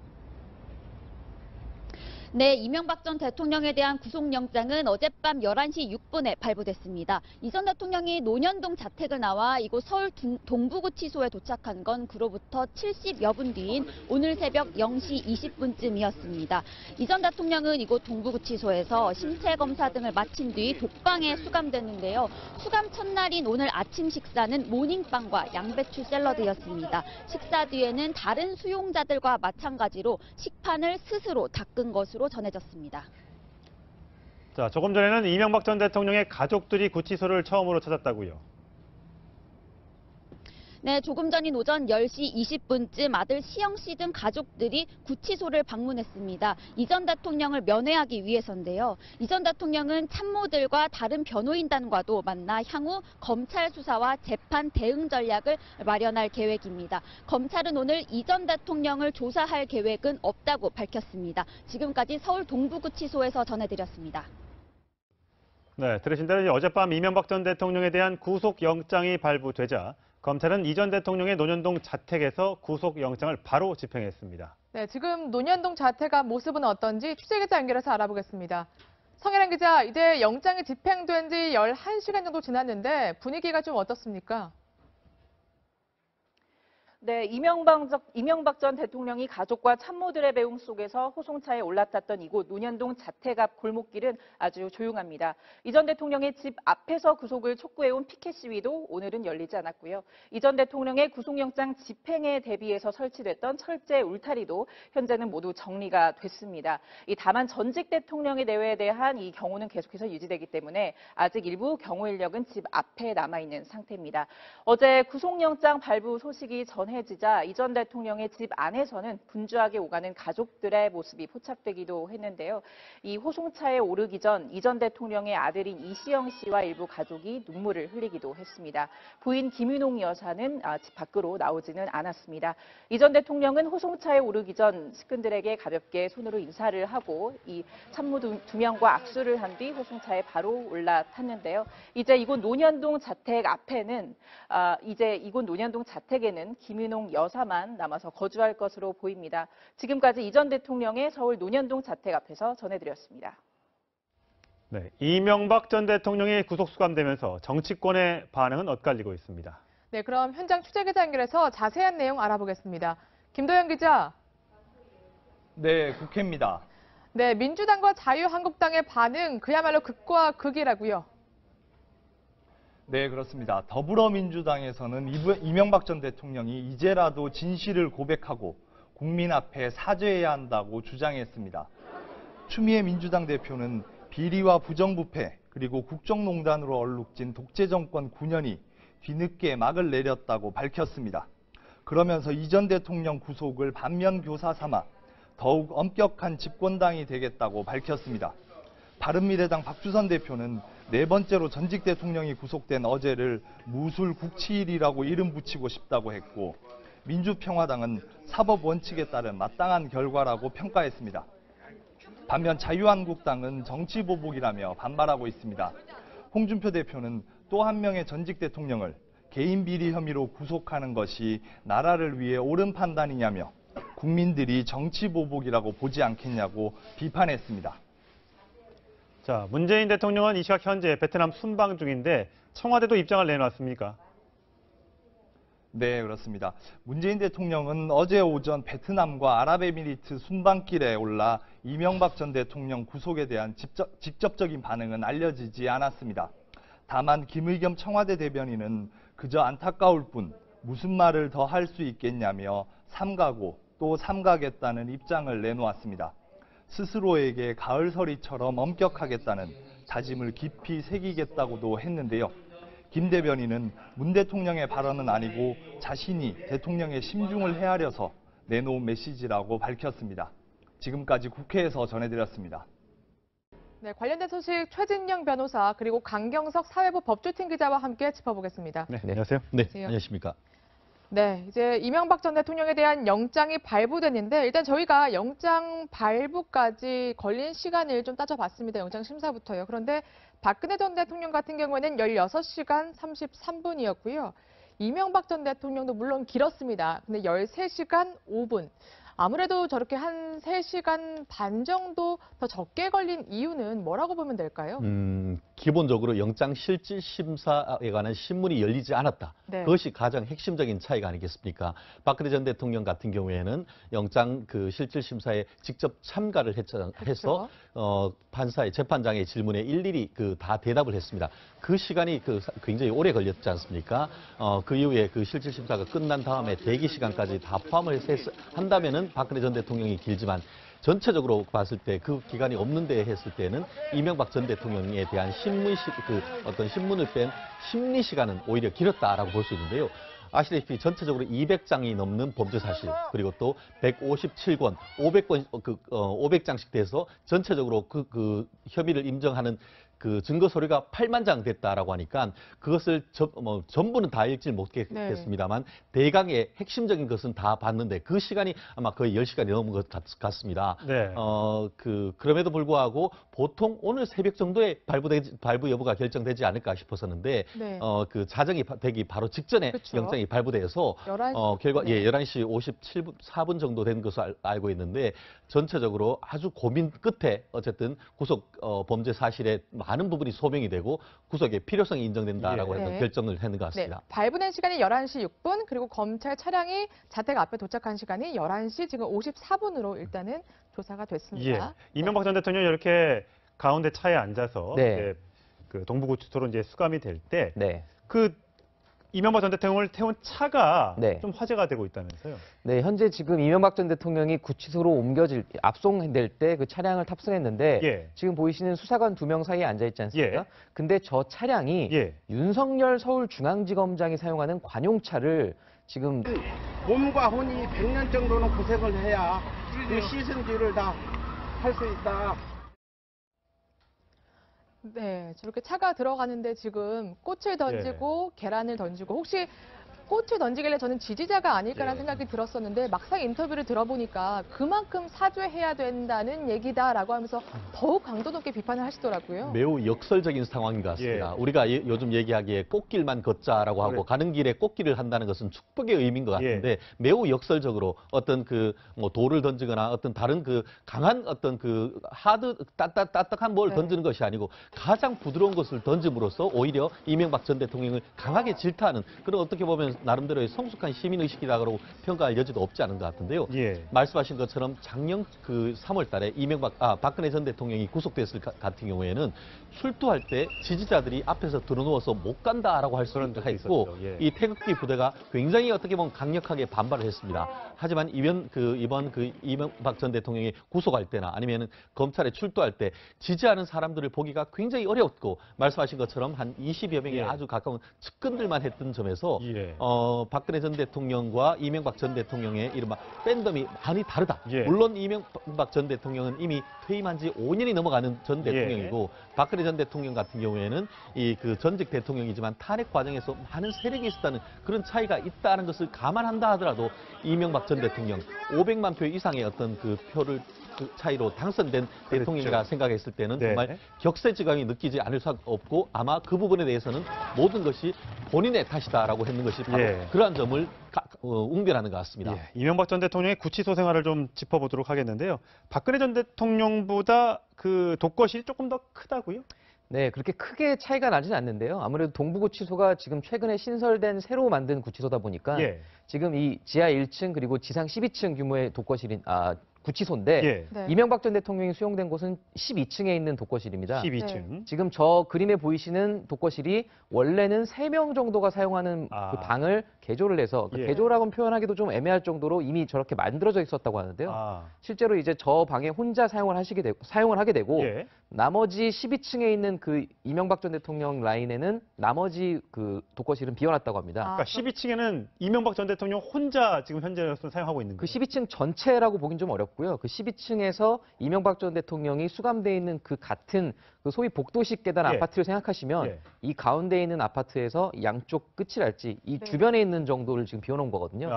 네, 이명박 전 대통령에 대한 구속영장은 어젯밤 11시 6분에 발부됐습니다. 이 전 대통령이 논현동 자택을 나와 이곳 서울 동부구치소에 도착한 건 그로부터 70여 분 뒤인 오늘 새벽 0시 20분쯤이었습니다. 이 전 대통령은 이곳 동부구치소에서 신체검사 등을 마친 뒤 독방에 수감됐는데요. 수감 첫날인 오늘 아침 식사는 모닝빵과 양배추 샐러드였습니다. 식사 뒤에는 다른 수용자들과 마찬가지로 식판을 스스로 닦은 것으로 전해졌습니다. 자, 조금 전에는 이명박 전 대통령의 가족들이 구치소를 처음으로 찾았다고요. 네, 조금 전인 오전 10시 20분쯤 아들 시영 씨 등 가족들이 구치소를 방문했습니다. 이 전 대통령을 면회하기 위해서인데요. 이 전 대통령은 참모들과 다른 변호인단과도 만나 향후 검찰 수사와 재판 대응 전략을 마련할 계획입니다. 검찰은 오늘 이 전 대통령을 조사할 계획은 없다고 밝혔습니다. 지금까지 서울 동부구치소에서 전해드렸습니다. 네, 들으신 대로 어젯밤 이명박 전 대통령에 대한 구속영장이 발부되자 검찰은 이 전 대통령의 논현동 자택에서 구속영장을 바로 집행했습니다. 네, 지금 논현동 자택 앞 모습은 어떤지 취재기자 연결해서 알아보겠습니다. 성혜란 기자, 이제 영장이 집행된 지 11시간 정도 지났는데 분위기가 좀 어떻습니까? 네, 이명박 전 대통령이 가족과 참모들의 배웅 속에서 호송차에 올라탔던 이곳 논현동 자택 앞 골목길은 아주 조용합니다. 이 전 대통령의 집 앞에서 구속을 촉구해온 피켓 시위도 오늘은 열리지 않았고요. 이 전 대통령의 구속영장 집행에 대비해서 설치됐던 철제 울타리도 현재는 모두 정리가 됐습니다. 다만 전직 대통령의 내외에 대한 이 경호는 계속해서 유지되기 때문에 아직 일부 경호 인력은 집 앞에 남아있는 상태입니다. 어제 구속영장 발부 소식이 전해지자 이 전 대통령의 집 안에서는 분주하게 오가는 가족들의 모습이 포착되기도 했는데요. 이 호송차에 오르기 전 이 전 대통령의 아들인 이시영 씨와 일부 가족이 눈물을 흘리기도 했습니다. 부인 김윤옥 여사는 집 밖으로 나오지는 않았습니다. 이 전 대통령은 호송차에 오르기 전 측근들에게 가볍게 손으로 인사를 하고 이 참모 두 명과 악수를 한 뒤 호송차에 바로 올라탔는데요. 이제 이곳 논현동 자택 앞에는 이곳 논현동 자택에는 김윤옥 여사만 남아서 거주할 것으로 보입니다. 지금까지 이 전 대통령의 서울 논현동 자택 앞에서 전해드렸습니다. 네, 이명박 전 대통령이 구속 수감되면서 정치권의 반응은 엇갈리고 있습니다. 네, 그럼 현장 취재기자 연결해서 자세한 내용 알아보겠습니다. 김도현 기자, 네, 국회입니다. 네, 민주당과 자유한국당의 반응 그야말로 극과 극이라고요. 네, 그렇습니다. 더불어민주당에서는 이명박 전 대통령이 이제라도 진실을 고백하고 국민 앞에 사죄해야 한다고 주장했습니다. 추미애 민주당 대표는 비리와 부정부패 그리고 국정농단으로 얼룩진 독재 정권 9년이 뒤늦게 막을 내렸다고 밝혔습니다. 그러면서 이 전 대통령 구속을 반면교사 삼아 더욱 엄격한 집권당이 되겠다고 밝혔습니다. 바른미래당 박주선 대표는 네 번째로 전직 대통령이 구속된 어제를 무술국치일이라고 이름 붙이고 싶다고 했고, 민주평화당은 사법 원칙에 따른 마땅한 결과라고 평가했습니다. 반면 자유한국당은 정치보복이라며 반발하고 있습니다. 홍준표 대표는 또 한 명의 전직 대통령을 개인 비리 혐의로 구속하는 것이 나라를 위해 옳은 판단이냐며 국민들이 정치보복이라고 보지 않겠냐고 비판했습니다. 자, 문재인 대통령은 이 시각 현재 베트남 순방 중인데 청와대도 입장을 내놨습니까? 네, 그렇습니다. 문재인 대통령은 어제 오전 베트남과 아랍에미리트 순방길에 올라 이명박 전 대통령 구속에 대한 직접적인 반응은 알려지지 않았습니다. 다만 김의겸 청와대 대변인은 그저 안타까울 뿐 무슨 말을 더 할 수 있겠냐며 삼가고 또 삼가겠다는 입장을 내놓았습니다. 스스로에게 가을서리처럼 엄격하겠다는 다짐을 깊이 새기겠다고도 했는데요. 김 대변인은 문 대통령의 발언은 아니고 자신이 대통령의 심중을 헤아려서 내놓은 메시지라고 밝혔습니다. 지금까지 국회에서 전해드렸습니다. 네, 관련된 소식 최진영 변호사 그리고 강경석 사회부 법조팀 기자와 함께 짚어보겠습니다. 네, 안녕하세요. 네, 안녕하십니까. 네, 이제 이명박 전 대통령에 대한 영장이 발부됐는데 일단 저희가 영장 발부까지 걸린 시간을 좀 따져봤습니다. 영장 심사부터요. 그런데 박근혜 전 대통령 같은 경우에는 16시간 33분이었고요. 이명박 전 대통령도 물론 길었습니다. 근데 13시간 5분. 아무래도 저렇게 한 3시간 반 정도 더 적게 걸린 이유는 뭐라고 보면 될까요? 기본적으로 영장 실질 심사에 관한 신문이 열리지 않았다. 네. 그것이 가장 핵심적인 차이가 아니겠습니까? 박근혜 전 대통령 같은 경우에는 영장 실질 심사에 직접 참가를 해서 판사의 재판장의 질문에 일일이 다 대답을 했습니다. 그 시간이 굉장히 오래 걸렸지 않습니까? 그 이후에 실질 심사가 끝난 다음에 대기 시간까지 다 포함을 해서 한다면은 박근혜 전 대통령이 길지만 전체적으로 봤을 때 그 기간이 없는데 했을 때는 이명박 전 대통령에 대한 어떤 신문을 뺀 심리 시간은 오히려 길었다라고 볼 수 있는데요. 아시다시피 전체적으로 200장이 넘는 범죄 사실 그리고 또 157권, 500장씩 돼서 전체적으로 혐의를 인정하는 증거 서류가 8만 장 됐다라고 하니까 그것을 전부는 다 읽지 못했겠습니다만 대강의 핵심적인 것은 다 봤는데 그 시간이 아마 거의 10시간이 넘은 것 같습니다. 네. 그럼에도 불구하고 보통 오늘 새벽 정도에 발부 여부가 결정되지 않을까 싶었었는데 네. 자정이 되기 바로 직전에 그렇죠. 영장이 발부돼서 11시, 결과 네. 11시 57분 정도 된 것을 알고 있는데 전체적으로 아주 고민 끝에 어쨌든 구속 범죄 사실에 많은 부분이 소명이 되고 구속의 필요성이 인정된다라고 예. 해서 네. 결정을 했는 것 네, 같습니다. 발부된 시간이 11시 6분 그리고 검찰 차량이 자택 앞에 도착한 시간이 11시 지금 54분으로 일단은 조사가 됐습니다. 예. 이명박 전 대통령이 이렇게 가운데 차에 앉아서 네. 이제 동부구치소로 이제 수감이 될 때 네. 이명박 전 대통령을 태운 차가 네. 좀 화제가 되고 있다면서요? 네, 현재 지금 이명박 전 대통령이 구치소로 압송될 때 그 차량을 탑승했는데 예. 지금 보이시는 수사관 2명 사이에 앉아 있지 않습니까? 예. 근데 저 차량이 윤석열 서울중앙지검장이 사용하는 관용차를 지금 몸과 혼이 100년 정도는 고생을 해야 그 시승기를 다 할 수 있다. 네, 저렇게 차가 들어가는데 지금 꽃을 던지고 계란을 던지고 혹시 꽃을 던지길래 저는 지지자가 아닐까라는 생각이 들었었는데 막상 인터뷰를 들어보니까 그만큼 사죄해야 된다는 얘기다라고 하면서 더욱 강도 높게 비판을 하시더라고요. 매우 역설적인 상황인 것 같습니다. 우리가 요즘 얘기하기에 꽃길만 걷자라고 하고 가는 길에 꽃길을 한다는 것은 축복의 의미인 것 같은데 매우 역설적으로 어떤 돌을 던지거나 어떤 다른 강한 어떤 따뜻한 뭘 던지는 것이 아니고 가장 부드러운 것을 던짐으로써 오히려 이명박 전 대통령을 강하게 질타하는 그런 어떻게 보면 나름대로의 성숙한 시민의식이라고 평가할 여지도 없지 않은 것 같은데요. 예. 말씀하신 것처럼 작년 그 3월 달에 박근혜 전 대통령이 구속됐을 같은 경우에는 출두할 때 지지자들이 앞에서 들어누워서 못 간다라고 할 수가 있고 예. 이 태극기 부대가 굉장히 어떻게 보면 강력하게 반발을 했습니다. 하지만 이번 이명박 전 대통령이 구속할 때나 아니면 검찰에 출두할 때 지지하는 사람들을 보기가 굉장히 어려웠고 말씀하신 것처럼 한 20여 명의 예. 아주 가까운 측근들만 했던 점에서 예. 박근혜 전 대통령과 이명박 전 대통령의 이른바 팬덤이 많이 다르다. 예. 물론 이명박 전 대통령은 이미 퇴임한 지 5년이 넘어가는 전 대통령이고 박근혜 전 대통령 같은 경우에는 그 전직 대통령이지만 탄핵 과정에서 많은 세력이 있었다는 그런 차이가 있다는 것을 감안한다 하더라도 이명박 전 대통령 500만 표 이상의 어떤 그 표를 그 차이로 당선된 대통령이라 생각했을 때는 네. 정말 격세지감이 느끼지 않을 수 없고 아마 그 부분에 대해서는 모든 것이 본인의 탓이다라고 했는 것이 바로 예. 그러한 점을 웅변하는 것 같습니다. 예, 이명박 전 대통령의 구치소 생활을 좀 짚어보도록 하겠는데요. 박근혜 전 대통령보다 그 독거실이 조금 더 크다고요? 네, 그렇게 크게 차이가 나지는 않는데요. 아무래도 동부구치소가 지금 최근에 신설된 새로 만든 구치소다 보니까 예. 지금 이 지하 1층 그리고 지상 12층 규모의 독거실인 구치소인데 예. 네. 이명박 전 대통령이 수용된 곳은 12층에 있는 독거실입니다. 12층. 지금 저 그림에 보이시는 독거실이 원래는 3명 정도가 사용하는 그 방을 개조를 해서 예. 개조라고 표현하기도 좀 애매할 정도로 이미 저렇게 만들어져 있었다고 하는데요. 실제로 이제 저 방에 혼자 사용을 하게 되고 예. 나머지 12층에 있는 그 이명박 전 대통령 라인에는 나머지 그 독거실은 비워놨다고 합니다. 그러니까 12층에는 이명박 전 대통령 혼자 지금 현재로서는 사용하고 있는 그 거예요. 12층 전체라고 보긴 좀 어렵고요. 그 12층에서 이명박 전 대통령이 수감돼 있는 그 같은 그 소위 복도식 계단 예. 아파트를 생각하시면 예. 이 가운데 있는 아파트에서 양쪽 끝이랄지 이 네. 주변에 있는 정도를 지금 비워놓은 거거든요.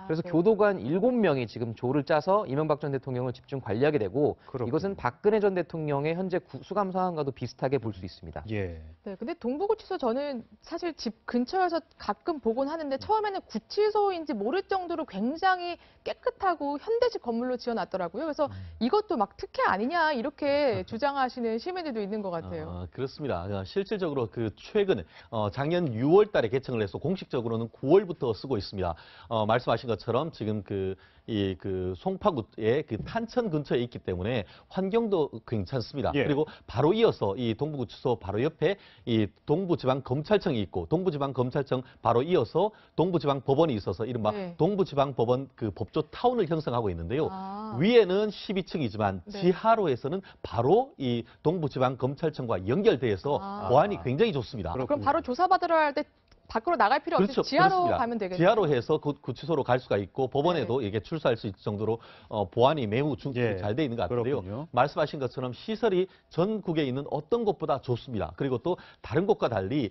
그래서 네. 교도관 7명이 지금 조를 짜서 이명박 전 대통령을 집중 관리하게 되고 이것은 박근혜 전 대통령의 현재 수감 상황과도 비슷하게 볼 수 있습니다. 예. 네, 근데 동부구치소 저는 사실 집 근처에서 가끔 보곤 하는데 처음에는 구치소인지 모를 정도로 굉장히 깨끗하고 현대식 건물로 지어놨더라고요. 그래서 이것도 막 특혜 아니냐 이렇게 주장하시는 시민들도 있는 것 같아요. 그렇습니다. 실질적으로 그 최근 작년 6월 달에 개청을 해서 공식적으로는 9월부터 쓰고 있습니다. 말씀하신 것처럼 지금 그 송파구의 그 탄천 근처에 있기 때문에 환경도 괜찮습니다. 예. 그리고 바로 이어서 이 동부구치소 바로 옆에 이 동부지방검찰청이 있고 동부지방검찰청 바로 이어서 동부지방법원이 있어서 이른바 네. 동부지방법원 그 법조 타운을 형성하고 있는데요. 위에는 12층이지만 네. 지하로에서는 바로 이 동부지방검찰청과 연결돼서 보안이 굉장히 좋습니다. 그럼 바로 조사받으러 할 때 밖으로 나갈 필요 없이 지하로 그렇습니다. 가면 되겠네요. 지하로 해서 구치소로 갈 수가 있고 법원에도 이게 출소할 수 있을 정도로 보안이 매우 잘 돼 있는 것 같은데요. 그렇군요. 말씀하신 것처럼 시설이 전국에 있는 어떤 곳보다 좋습니다. 그리고 또 다른 곳과 달리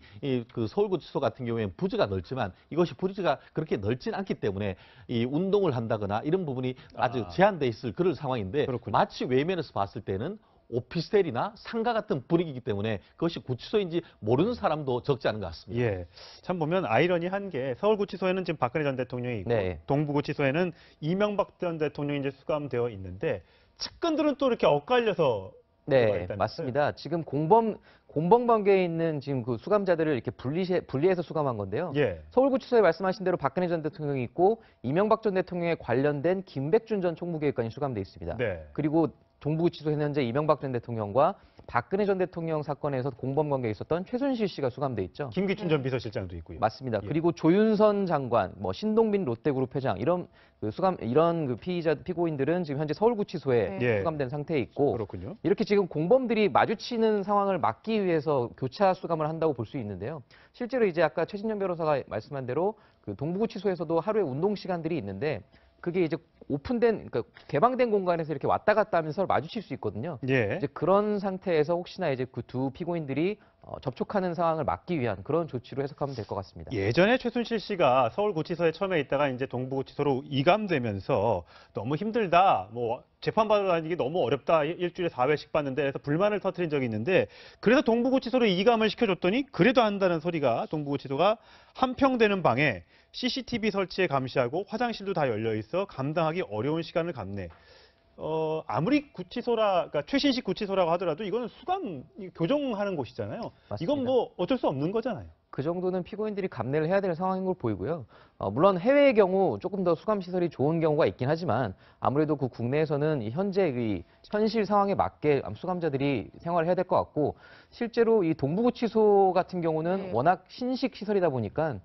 그 서울구치소 같은 경우에는 부지가 넓지만 이것이 부지가 그렇게 넓진 않기 때문에 이 운동을 한다거나 이런 부분이 아주 제한돼 있을 그런 상황인데 마치 외면에서 봤을 때는 오피스텔이나 상가 같은 분위기이기 때문에 그것이 구치소인지 모르는 사람도 적지 않은 것 같습니다. 예. 참 보면 아이러니한 게 서울구치소에는 지금 박근혜 전 대통령이 있고 동부구치소에는 이명박 전 대통령이 이제 수감되어 있는데 측근들은 또 이렇게 엇갈려서 네, 맞습니다. 지금 공범 관계에 있는 지금 그 수감자들을 이렇게 분리해서 수감한 건데요. 예. 서울구치소에 말씀하신 대로 박근혜 전 대통령이 있고 이명박 전 대통령에 관련된 김백준 전 총무계획관이 수감돼 있습니다. 네. 그리고 동부구치소에는 현재 이명박 전 대통령과 박근혜 전 대통령 사건에서 공범 관계에 있었던 최순실 씨가 수감돼 있죠. 김기춘 전 비서실장도 있고요. 맞습니다. 그리고 조윤선 장관, 신동빈 롯데그룹 회장 이런 그 피고인들은 지금 현재 서울구치소에 수감된 상태에 있고 이렇게 지금 공범들이 마주치는 상황을 막기 위해서 교차 수감을 한다고 볼 수 있는데요. 실제로 이제 아까 최진영 변호사가 말씀한 대로 그 동부구치소에서도 하루에 운동 시간들이 있는데 그게 이제 그러니까 개방된 공간에서 이렇게 왔다 갔다 하면서 서로 마주칠 수 있거든요. 예. 이제 그런 상태에서 혹시나 이제 그 두 피고인들이 접촉하는 상황을 막기 위한 그런 조치로 해석하면 될 것 같습니다. 예전에 최순실 씨가 서울구치소에 처음에 있다가 이제 동부구치소로 이감되면서 너무 힘들다, 재판받으러 다니기 너무 어렵다, 일주일에 4회씩 받는데 그래서 불만을 터뜨린 적이 있는데 그래서 동부구치소로 이감을 시켜줬더니 그래도 한다는 소리가 동부구치소가 한평되는 방에 CCTV 설치에 감시하고 화장실도 다 열려 있어 감당하기 어려운 시간을 갖네. 아무리 그러니까 최신식 구치소라고 하더라도 이거는 수감 교정하는 곳이잖아요. 맞습니다. 이건 어쩔 수 없는 거잖아요. 그 정도는 피고인들이 감내를 해야 되는 상황인 걸 보이고요. 물론 해외의 경우 조금 더 수감 시설이 좋은 경우가 있긴 하지만 아무래도 그 국내에서는 이 현재 이 현실 상황에 맞게 수감자들이 생활을 해야 될 것 같고 실제로 이 동부구치소 같은 경우는 워낙 신식 시설이다 보니까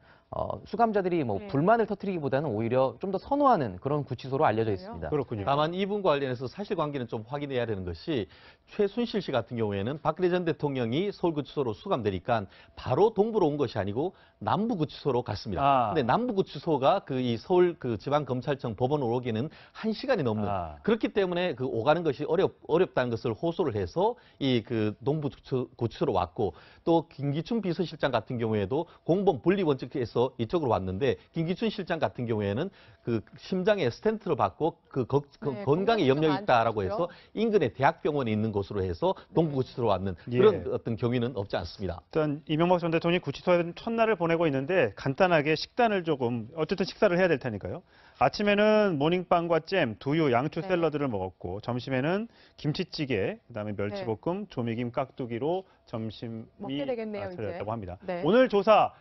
수감자들이 뭐 불만을 터뜨리기보다는 오히려 좀 더 선호하는 그런 구치소로 알려져 있습니다. 그렇군요. 다만 이 부분과 관련해서 사실관계는 좀 확인해야 되는 것이 최순실 씨 같은 경우에는 박근혜 전 대통령이 서울구치소로 수감되니까 바로 동부로 온 것이 아니고 남부구치소로 갔습니다. 근데 남부구치소가 그 이 서울 그 지방검찰청 법원으로 오기에는 1시간이 넘는 그렇기 때문에 그 오가는 것이 어렵다는 것을 호소를 해서 이 그 동부구치소로 왔고 또 김기춘 비서실장 같은 경우에도 공범 분리 원칙에서 이쪽으로 왔는데 김기춘 실장 같은 경우에는 그 심장에 스텐트를 받고 그 건강에 염려가 있다라고 해서 인근의 대학병원에 있는 곳으로 해서 동부구치소로 왔는 그런 어떤 경위는 없지 않습니다. 일단 이명박 전 대통령이 구치소에 첫날을 보내고 있는데 간단하게 식단을 조금 어쨌든 식사를 해야 될 테니까요. 아침에는 모닝빵과 잼, 두유, 양초 샐러드를 먹었고 점심에는 김치찌개, 그다음에 멸치볶음, 조미김, 깍두기로 점심이 먹게 되겠네요, 차렸다고 합니다. 네. 오늘 조사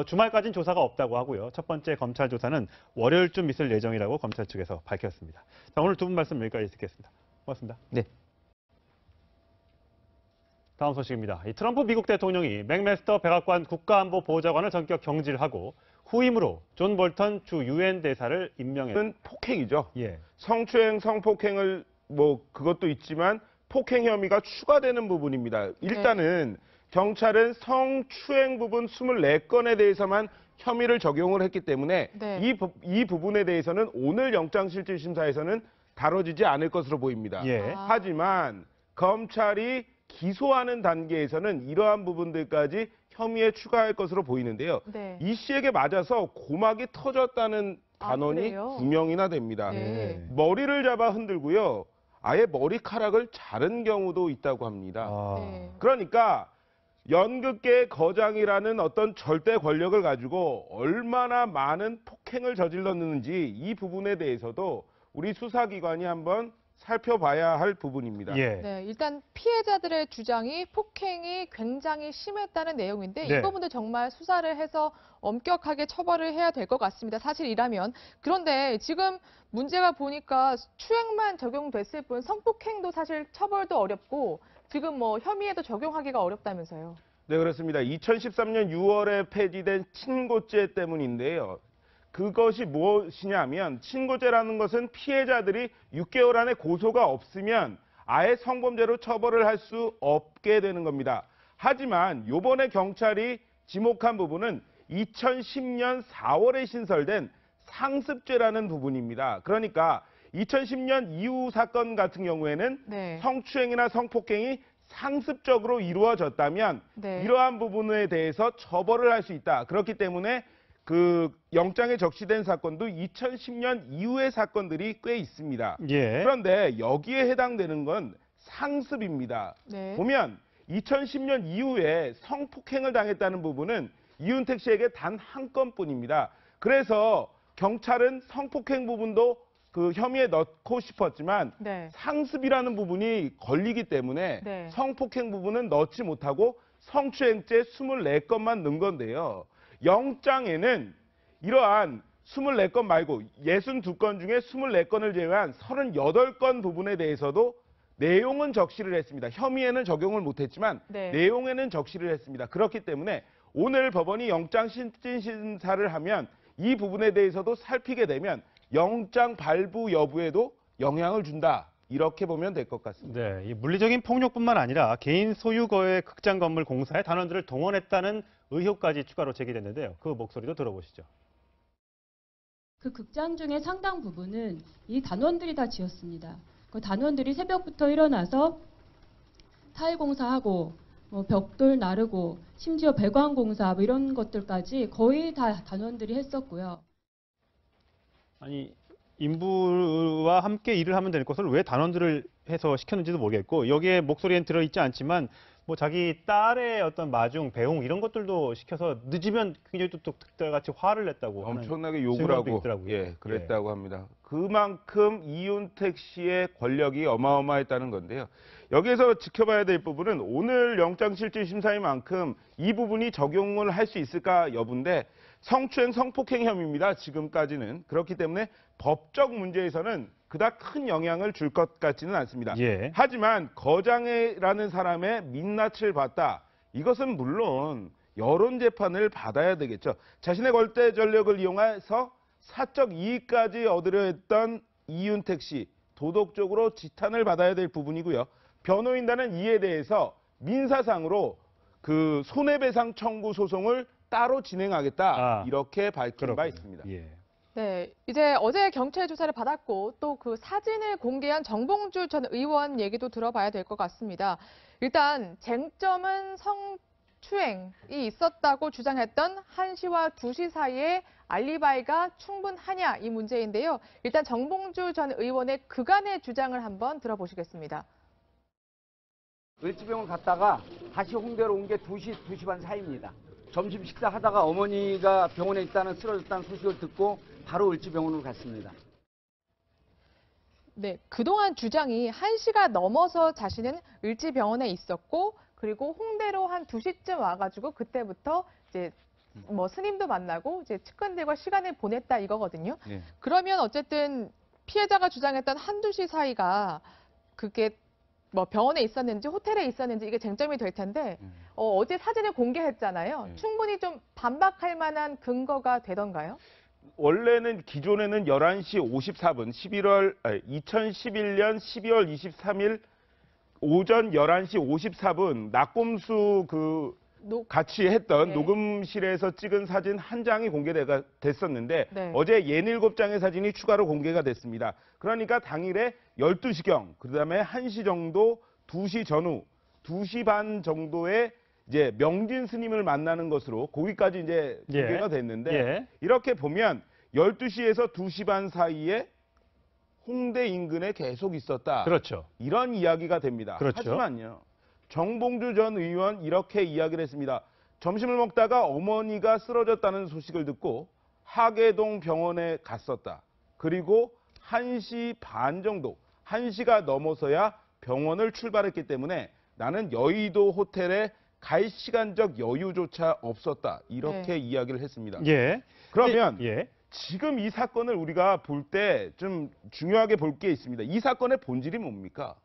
주말까지는 조사가 없다고 하고요. 첫 번째 검찰 조사는 월요일쯤 있을 예정이라고 검찰 측에서 밝혔습니다. 자, 오늘 두 분 말씀 여기까지 듣겠습니다. 고맙습니다. 네. 다음 소식입니다. 이 트럼프 미국 대통령이 맥메스터 백악관 국가안보보좌관을 전격 경질하고 후임으로 존 볼턴 주 유엔 대사를 임명했는 폭행이죠. 성추행, 성폭행을 뭐 그것도 있지만 폭행 혐의가 추가되는 부분입니다. 일단은 경찰은 성추행 부분 24건에 대해서만 혐의를 적용을 했기 때문에 이 부분에 대해서는 오늘 영장실질심사에서는 다뤄지지 않을 것으로 보입니다. 하지만 검찰이 기소하는 단계에서는 이러한 부분들까지 혐의에 추가할 것으로 보이는데요. 이 씨에게 맞아서 고막이 터졌다는 단원이 9명이나 됩니다. 머리를 잡아 흔들고요. 아예 머리카락을 자른 경우도 있다고 합니다. 그러니까 연극계의 거장이라는 어떤 절대 권력을 가지고 얼마나 많은 폭행을 저질렀는지 이 부분에 대해서도 우리 수사기관이 한번 살펴봐야 할 부분입니다. 네, 일단 피해자들의 주장이 폭행이 굉장히 심했다는 내용인데 이 부분도 정말 수사를 해서 엄격하게 처벌을 해야 될 것 같습니다. 사실이라면. 그런데 지금 문제가 보니까 추행만 적용됐을 뿐 성폭행도 사실 처벌도 어렵고 지금 뭐 혐의에도 적용하기가 어렵다면서요. 네, 그렇습니다. 2013년 6월에 폐지된 친고죄 때문인데요. 그것이 무엇이냐면 친고죄라는 것은 피해자들이 6개월 안에 고소가 없으면 아예 성범죄로 처벌을 할 수 없게 되는 겁니다. 하지만 이번에 경찰이 지목한 부분은 2010년 4월에 신설된 상습죄라는 부분입니다. 그러니까 2010년 이후 사건 같은 경우에는 성추행이나 성폭행이 상습적으로 이루어졌다면 이러한 부분에 대해서 처벌을 할 수 있다. 그렇기 때문에 그 영장에 적시된 사건도 2010년 이후의 사건들이 꽤 있습니다. 그런데 여기에 해당되는 건 상습입니다. 보면 2010년 이후에 성폭행을 당했다는 부분은 이윤택 씨에게 단 한 건뿐입니다. 그래서 경찰은 성폭행 부분도 그 혐의에 넣고 싶었지만 상습이라는 부분이 걸리기 때문에 성폭행 부분은 넣지 못하고 성추행죄 24건만 넣은 건데요. 영장에는 이러한 24건 말고 62건 중에 24건을 제외한 38건 부분에 대해서도 내용은 적시를 했습니다. 혐의에는 적용을 못했지만 내용에는 적시를 했습니다. 그렇기 때문에 오늘 법원이 영장실질심사를 하면 이 부분에 대해서도 살피게 되면 영장 발부 여부에도 영향을 준다. 이렇게 보면 될 것 같습니다. 네, 이 물리적인 폭력뿐만 아니라 개인 소유거의 극장 건물 공사에 단원들을 동원했다는 의혹까지 추가로 제기됐는데요. 그 목소리도 들어보시죠. 그 극장 중에 상당 부분은 이 단원들이 다 지었습니다. 그 단원들이 새벽부터 일어나서 타일 공사하고 벽돌 나르고 심지어 배관 공사 뭐 이런 것들까지 거의 다 단원들이 했었고요. 아니 인부와 함께 일을 하면 될 것을 왜 단원들을 해서 시켰는지도 모르겠고 여기에 목소리엔 들어있지 않지만 뭐 자기 딸의 어떤 마중, 배웅 이런 것들도 시켜서 늦으면 굉장히 또 특별같이 화를 냈다고 엄청나게 하는 욕을 증언도 하고 있더라고요. 예, 그랬다고 합니다. 그만큼 이윤택 씨의 권력이 어마어마했다는 건데요. 여기에서 지켜봐야 될 부분은 오늘 영장실질심사인 만큼 이 부분이 적용을 할 수 있을까 여부인데 성추행, 성폭행 혐의입니다. 지금까지는. 그렇기 때문에 법적 문제에서는 그닥 큰 영향을 줄 것 같지는 않습니다. 예. 하지만 거장애라는 사람의 민낯을 봤다. 이것은 물론 여론 재판을 받아야 되겠죠. 자신의 걸대 전력을 이용해서 사적 이익까지 얻으려 했던 이윤택 씨, 도덕적으로 지탄을 받아야 될 부분이고요. 변호인단은 이에 대해서 민사상으로 그 손해배상 청구 소송을 따로 진행하겠다. 이렇게 밝힌 바 있습니다. 예. 네, 이제 어제 경찰 조사를 받았고 또 그 사진을 공개한 정봉주 전 의원 얘기도 들어봐야 될 것 같습니다. 일단 쟁점은 성추행이 있었다고 주장했던 1시와 2시 사이에 알리바이가 충분하냐 이 문제인데요. 일단 정봉주 전 의원의 그간의 주장을 한번 들어보시겠습니다. 을지병원 갔다가 다시 홍대로 온 게 2시 반 사이입니다. 점심 식사하다가 어머니가 병원에 있다는 쓰러졌다는 소식을 듣고 바로 을지병원으로 갔습니다. 네, 그동안 주장이 1시가 넘어서 자신은 을지병원에 있었고 그리고 홍대로 한 2시쯤 와가지고 그때부터 이제 뭐 스님도 만나고 이제 측근들과 시간을 보냈다 이거거든요. 네. 그러면 어쨌든 피해자가 주장했던 1, 2시 사이가 그게 뭐 병원에 있었는지 호텔에 있었는지 이게 쟁점이 될 텐데 어제 사진을 공개했잖아요. 충분히 좀 반박할 만한 근거가 되던가요? 원래는 기존에는 11시 54분 2011년 12월 23일 오전 11시 54분 낙곰수 같이 했던 녹음실에서 찍은 사진 한 장이 공개됐었는데 어제 67장의 사진이 추가로 공개가 됐습니다. 그러니까 당일에 12시경, 그다음에 1시 정도, 2시 전후, 2시 반 정도에 이제 명진 스님을 만나는 것으로 거기까지 이제 공개가 됐는데 이렇게 보면 12시에서 2시 반 사이에 홍대 인근에 계속 있었다. 그렇죠. 이런 이야기가 됩니다. 그렇죠. 하지만요. 정봉주 전 의원 이렇게 이야기를 했습니다. 점심을 먹다가 어머니가 쓰러졌다는 소식을 듣고 하계동 병원에 갔었다. 그리고 1시 반 정도, 1시가 넘어서야 병원을 출발했기 때문에 나는 여의도 호텔에 갈 시간적 여유조차 없었다. 이렇게 이야기를 했습니다. 예. 그러면 지금 이 사건을 우리가 볼 때 좀 중요하게 볼 게 있습니다. 이 사건의 본질이 뭡니까?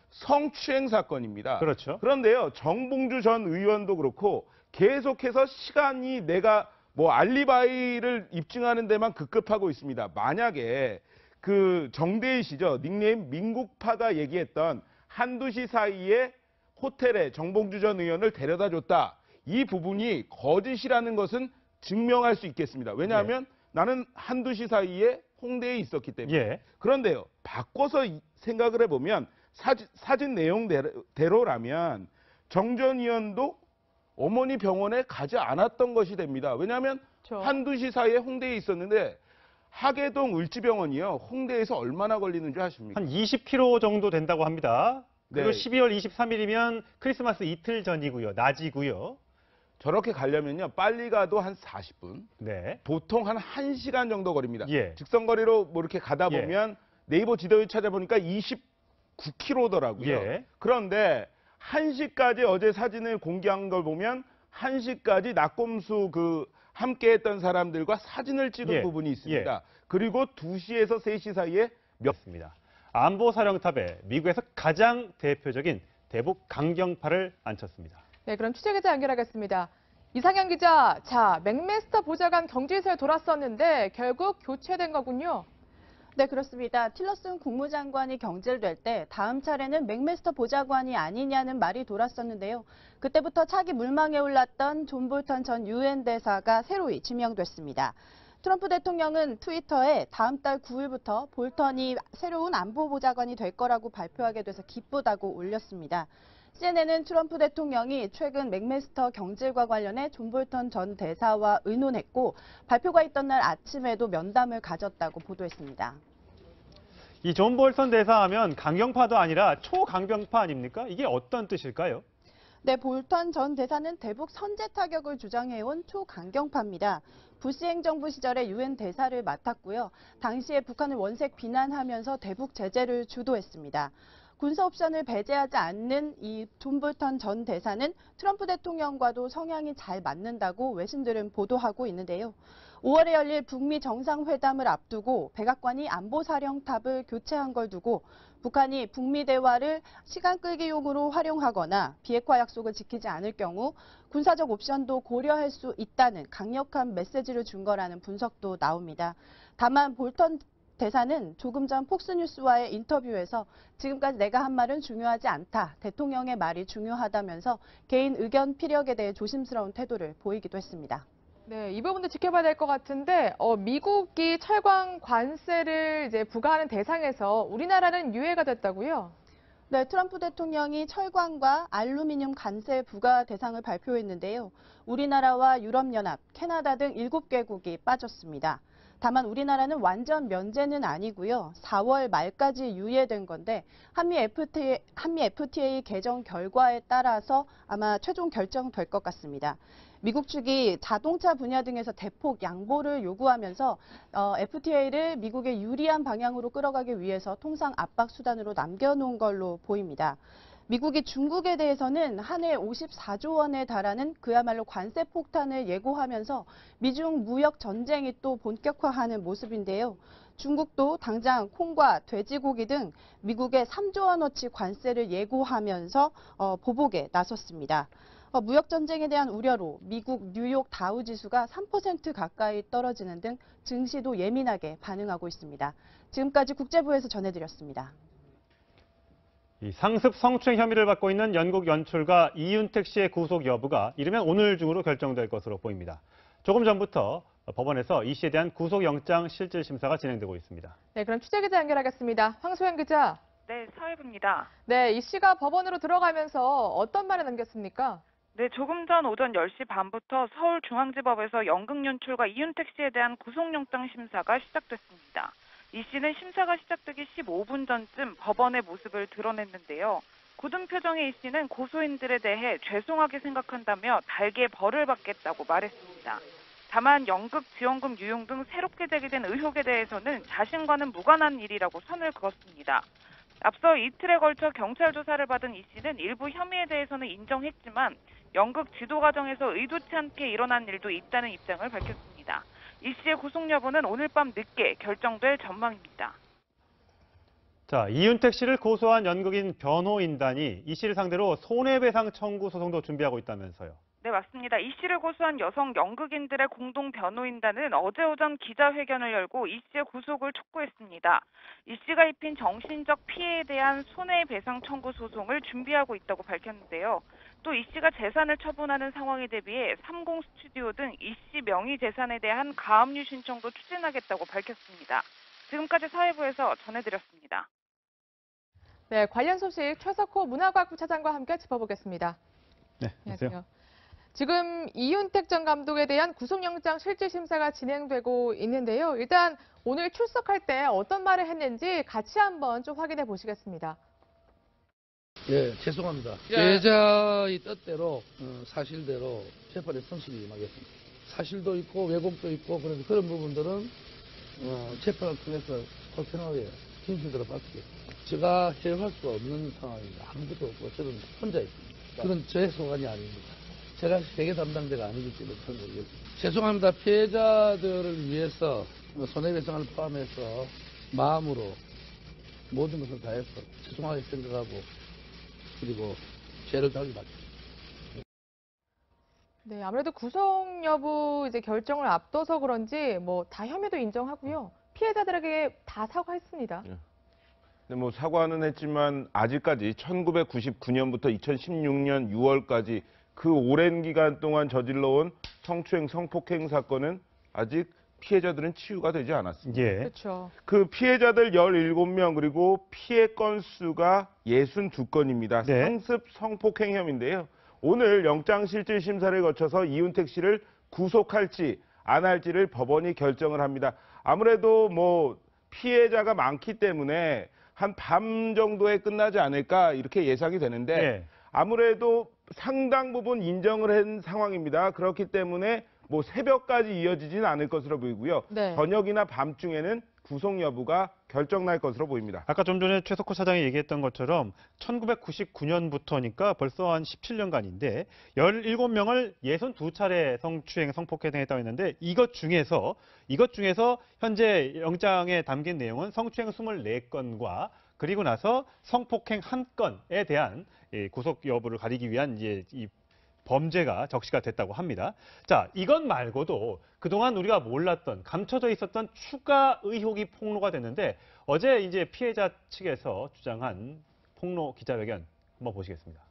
성추행 사건입니다. 그렇죠. 그런데요, 정봉주 전 의원도 그렇고 계속해서 시간이 내가 뭐 알리바이를 입증하는 데만 급급하고 있습니다. 만약에 그 정대희 씨죠. 닉네임 민국파가 얘기했던 1, 2시 사이에 호텔에 정봉주 전 의원을 데려다 줬다. 이 부분이 거짓이라는 것은 증명할 수 있겠습니다. 왜냐하면 나는 1, 2시 사이에 홍대에 있었기 때문에. 그런데요, 바꿔서 생각을 해보면 사진 내용대로라면 정 전 의원도 어머니 병원에 가지 않았던 것이 됩니다. 왜냐하면 1, 2시 사이에 홍대에 있었는데 하계동 을지병원이요. 홍대에서 얼마나 걸리는 줄 아십니까? 한 20km 정도 된다고 합니다. 그리고 네. 12월 23일이면 크리스마스 이틀 전이고요. 낮이고요. 저렇게 가려면요. 빨리 가도 한 40분. 보통 한 1시간 정도 거리입니다. 직선거리로 뭐 이렇게 가다 보면 네이버 지도에 찾아보니까 29km더라고요. 그런데 1시까지 어제 사진을 공개한 걸 보면 1시까지 낙곰수 함께 했던 사람들과 사진을 찍은 부분이 있습니다. 그리고 2시에서 3시 사이에 있습니다. 안보사령탑에 미국에서 가장 대표적인 대북 강경파를 앉혔습니다. 네, 그럼 취재기자 연결하겠습니다. 이상현 기자, 자, 맥메스터 보좌관 경질서에 돌았었는데 결국 교체된 거군요. 네, 그렇습니다. 틸러슨 국무장관이 경질될 때 다음 차례는 맥메스터 보좌관이 아니냐는 말이 돌았었는데요. 그때부터 차기 물망에 올랐던 존 볼턴 전 유엔 대사가 새로이 지명됐습니다. 트럼프 대통령은 트위터에 다음 달 9일부터 볼턴이 새로운 안보보좌관이 될 거라고 발표하게 돼서 기쁘다고 올렸습니다. CNN은 트럼프 대통령이 최근 맥메스터 경질과 관련해 존 볼턴 전 대사와 의논했고 발표가 있던 날 아침에도 면담을 가졌다고 보도했습니다. 이 존 볼턴 대사 하면 강경파도 아니라 초강경파 아닙니까? 이게 어떤 뜻일까요? 네, 볼턴 전 대사는 대북 선제 타격을 주장해온 초강경파입니다. 부시 행정부 시절에 유엔 대사를 맡았고요. 당시에 북한을 원색 비난하면서 대북 제재를 주도했습니다. 군사 옵션을 배제하지 않는 이 존 볼턴 전 대사는 트럼프 대통령과도 성향이 잘 맞는다고 외신들은 보도하고 있는데요. 5월에 열릴 북미 정상회담을 앞두고 백악관이 안보사령탑을 교체한 걸 두고 북한이 북미 대화를 시간 끌기용으로 활용하거나 비핵화 약속을 지키지 않을 경우 군사적 옵션도 고려할 수 있다는 강력한 메시지를 준 거라는 분석도 나옵니다. 다만 볼턴 대사는 조금 전 폭스뉴스와의 인터뷰에서 지금까지 내가 한 말은 중요하지 않다. 대통령의 말이 중요하다면서 개인 의견 피력에 대해 조심스러운 태도를 보이기도 했습니다. 네, 이 부분도 지켜봐야 될 것 같은데 미국이 철강 관세를 이제 부과하는 대상에서 우리나라는 유예가 됐다고요? 네, 트럼프 대통령이 철광과 알루미늄 관세 부과 대상을 발표했는데요. 우리나라와 유럽연합, 캐나다 등 7개국이 빠졌습니다. 다만 우리나라는 완전 면제는 아니고요. 4월 말까지 유예된 건데 한미 FTA 개정 결과에 따라서 아마 최종 결정될 것 같습니다. 미국 측이 자동차 분야 등에서 대폭 양보를 요구하면서 FTA를 미국에 유리한 방향으로 끌어가기 위해서 통상 압박 수단으로 남겨놓은 걸로 보입니다. 미국이 중국에 대해서는 한 해 54조 원에 달하는 그야말로 관세 폭탄을 예고하면서 미중 무역 전쟁이 또 본격화하는 모습인데요. 중국도 당장 콩과 돼지고기 등 미국에 3조 원어치 관세를 예고하면서 보복에 나섰습니다. 무역 전쟁에 대한 우려로 미국 뉴욕 다우 지수가 3% 가까이 떨어지는 등 증시도 예민하게 반응하고 있습니다. 지금까지 국제부에서 전해드렸습니다. 이 상습 성추행 혐의를 받고 있는 영국 연출가 이윤택 씨의 구속 여부가 이르면 오늘 중으로 결정될 것으로 보입니다. 조금 전부터 법원에서 이 씨에 대한 구속영장 실질 심사가 진행되고 있습니다. 네, 그럼 취재기자 연결하겠습니다. 황소영 기자. 네, 서해부입니다. 네, 이 씨가 법원으로 들어가면서 어떤 말을 남겼습니까? 네, 조금 전 오전 10시 반부터 서울중앙지법에서 연극연출가 이윤택 씨에 대한 구속영장 심사가 시작됐습니다. 이 씨는 심사가 시작되기 15분 전쯤 법원의 모습을 드러냈는데요. 굳은 표정의 이 씨는 고소인들에 대해 죄송하게 생각한다며 달게 벌을 받겠다고 말했습니다. 다만 연극 지원금 유용 등 새롭게 제기된 의혹에 대해서는 자신과는 무관한 일이라고 선을 그었습니다. 앞서 이틀에 걸쳐 경찰 조사를 받은 이 씨는 일부 혐의에 대해서는 인정했지만 연극 지도 과정에서 의도치 않게 일어난 일도 있다는 입장을 밝혔습니다. 이 씨의 구속 여부는 오늘 밤 늦게 결정될 전망입니다. 자, 이윤택 씨를 고소한 연극인 변호인단이 이 씨를 상대로 손해배상 청구 소송도 준비하고 있다면서요. 네, 맞습니다. 이 씨를 고소한 여성 연극인들의 공동 변호인단은 어제 오전 기자회견을 열고 이 씨의 구속을 촉구했습니다. 이 씨가 입힌 정신적 피해에 대한 손해배상 청구 소송을 준비하고 있다고 밝혔는데요. 또 이 씨가 재산을 처분하는 상황에 대비해 30 스튜디오 등 이 씨 명의 재산에 대한 가압류 신청도 추진하겠다고 밝혔습니다. 지금까지 사회부에서 전해드렸습니다. 네, 관련 소식 최석호 문화과학부 차장과 함께 짚어보겠습니다. 네, 안녕하세요. 지금 이윤택 전 감독에 대한 구속영장 실질심사가 진행되고 있는데요. 일단 오늘 출석할 때 어떤 말을 했는지 같이 한번 좀 확인해 보시겠습니다. 예, 죄송합니다. 피해자의 뜻대로 사실대로 재판에 성실히 임하겠습니다. 사실도 있고 왜곡도 있고 그런 부분들은 재판을 통해서 솔직하게 진실대로 밝히겠습니다. 제가 해할 수 없는 상황입니다. 아무것도 없고 저는 혼자 있습니다. 그건 제 소관이 아닙니다. 제가 회계 담당자가 아니기 때문에 그런 거겠습니다. 죄송합니다. 피해자들을 위해서 손해배상을 포함해서 마음으로 모든 것을 다해서 죄송하게 생각하고 그리고 죄를 달리 받겠습니다. 네, 아무래도 구속 여부 이제 결정을 앞둬서 그런지 뭐 다 혐의도 인정하고요. 피해자들에게 다 사과했습니다. 네, 뭐 사과는 했지만 아직까지 1999년부터 2016년 6월까지 그 오랜 기간 동안 저질러온 성추행, 성폭행 사건은 아직 피해자들은 치유가 되지 않았습니다. 예. 그렇죠. 그 피해자들 17명 그리고 피해 건수가 62건입니다. 네. 상습 성폭행 혐의인데요. 오늘 영장실질심사를 거쳐서 이윤택 씨를 구속할지 안 할지를 법원이 결정을 합니다. 아무래도 뭐 피해자가 많기 때문에 한 밤 정도에 끝나지 않을까 이렇게 예상이 되는데 네. 아무래도 상당 부분 인정을 한 상황입니다. 그렇기 때문에 뭐 새벽까지 이어지지는 않을 것으로 보이고요. 네. 저녁이나 밤중에는 구속 여부가 결정날 것으로 보입니다. 아까 좀 전에 최석호 차장이 얘기했던 것처럼 1999년부터니까 벌써 한 17년간인데 17명을 62차례 성추행, 성폭행 당했다고 했는데 이것 중에서 현재 영장에 담긴 내용은 성추행 24건과 그리고 나서 성폭행 1건에 대한 구속 여부를 가리기 위한 이제 이 범죄가 적시가 됐다고 합니다. 자, 이것 말고도 그동안 우리가 몰랐던, 감춰져 있었던 추가 의혹이 폭로가 됐는데 어제 이제 피해자 측에서 주장한 폭로 기자회견 한번 보시겠습니다.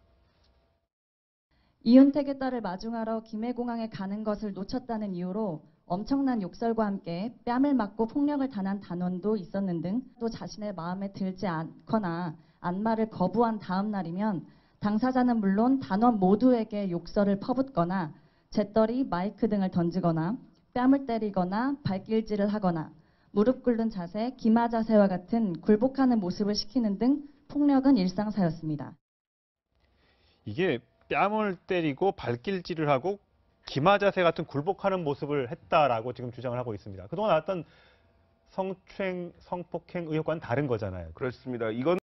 이윤택의 딸을 마중하러 김해공항에 가는 것을 놓쳤다는 이유로 엄청난 욕설과 함께 뺨을 맞고 폭력을 당한 단원도 있었는 등 또 자신의 마음에 들지 않거나 안마를 거부한 다음 날이면 당사자는 물론 단원 모두에게 욕설을 퍼붓거나 재떨이, 마이크 등을 던지거나 뺨을 때리거나 발길질을 하거나 무릎 꿇는 자세, 기마 자세와 같은 굴복하는 모습을 시키는 등 폭력은 일상사였습니다. 이게 뺨을 때리고 발길질을 하고 기마 자세 같은 굴복하는 모습을 했다라고 지금 주장을 하고 있습니다. 그동안 나왔던 성추행, 성폭행 의혹과는 다른 거잖아요. 그렇습니다. 이건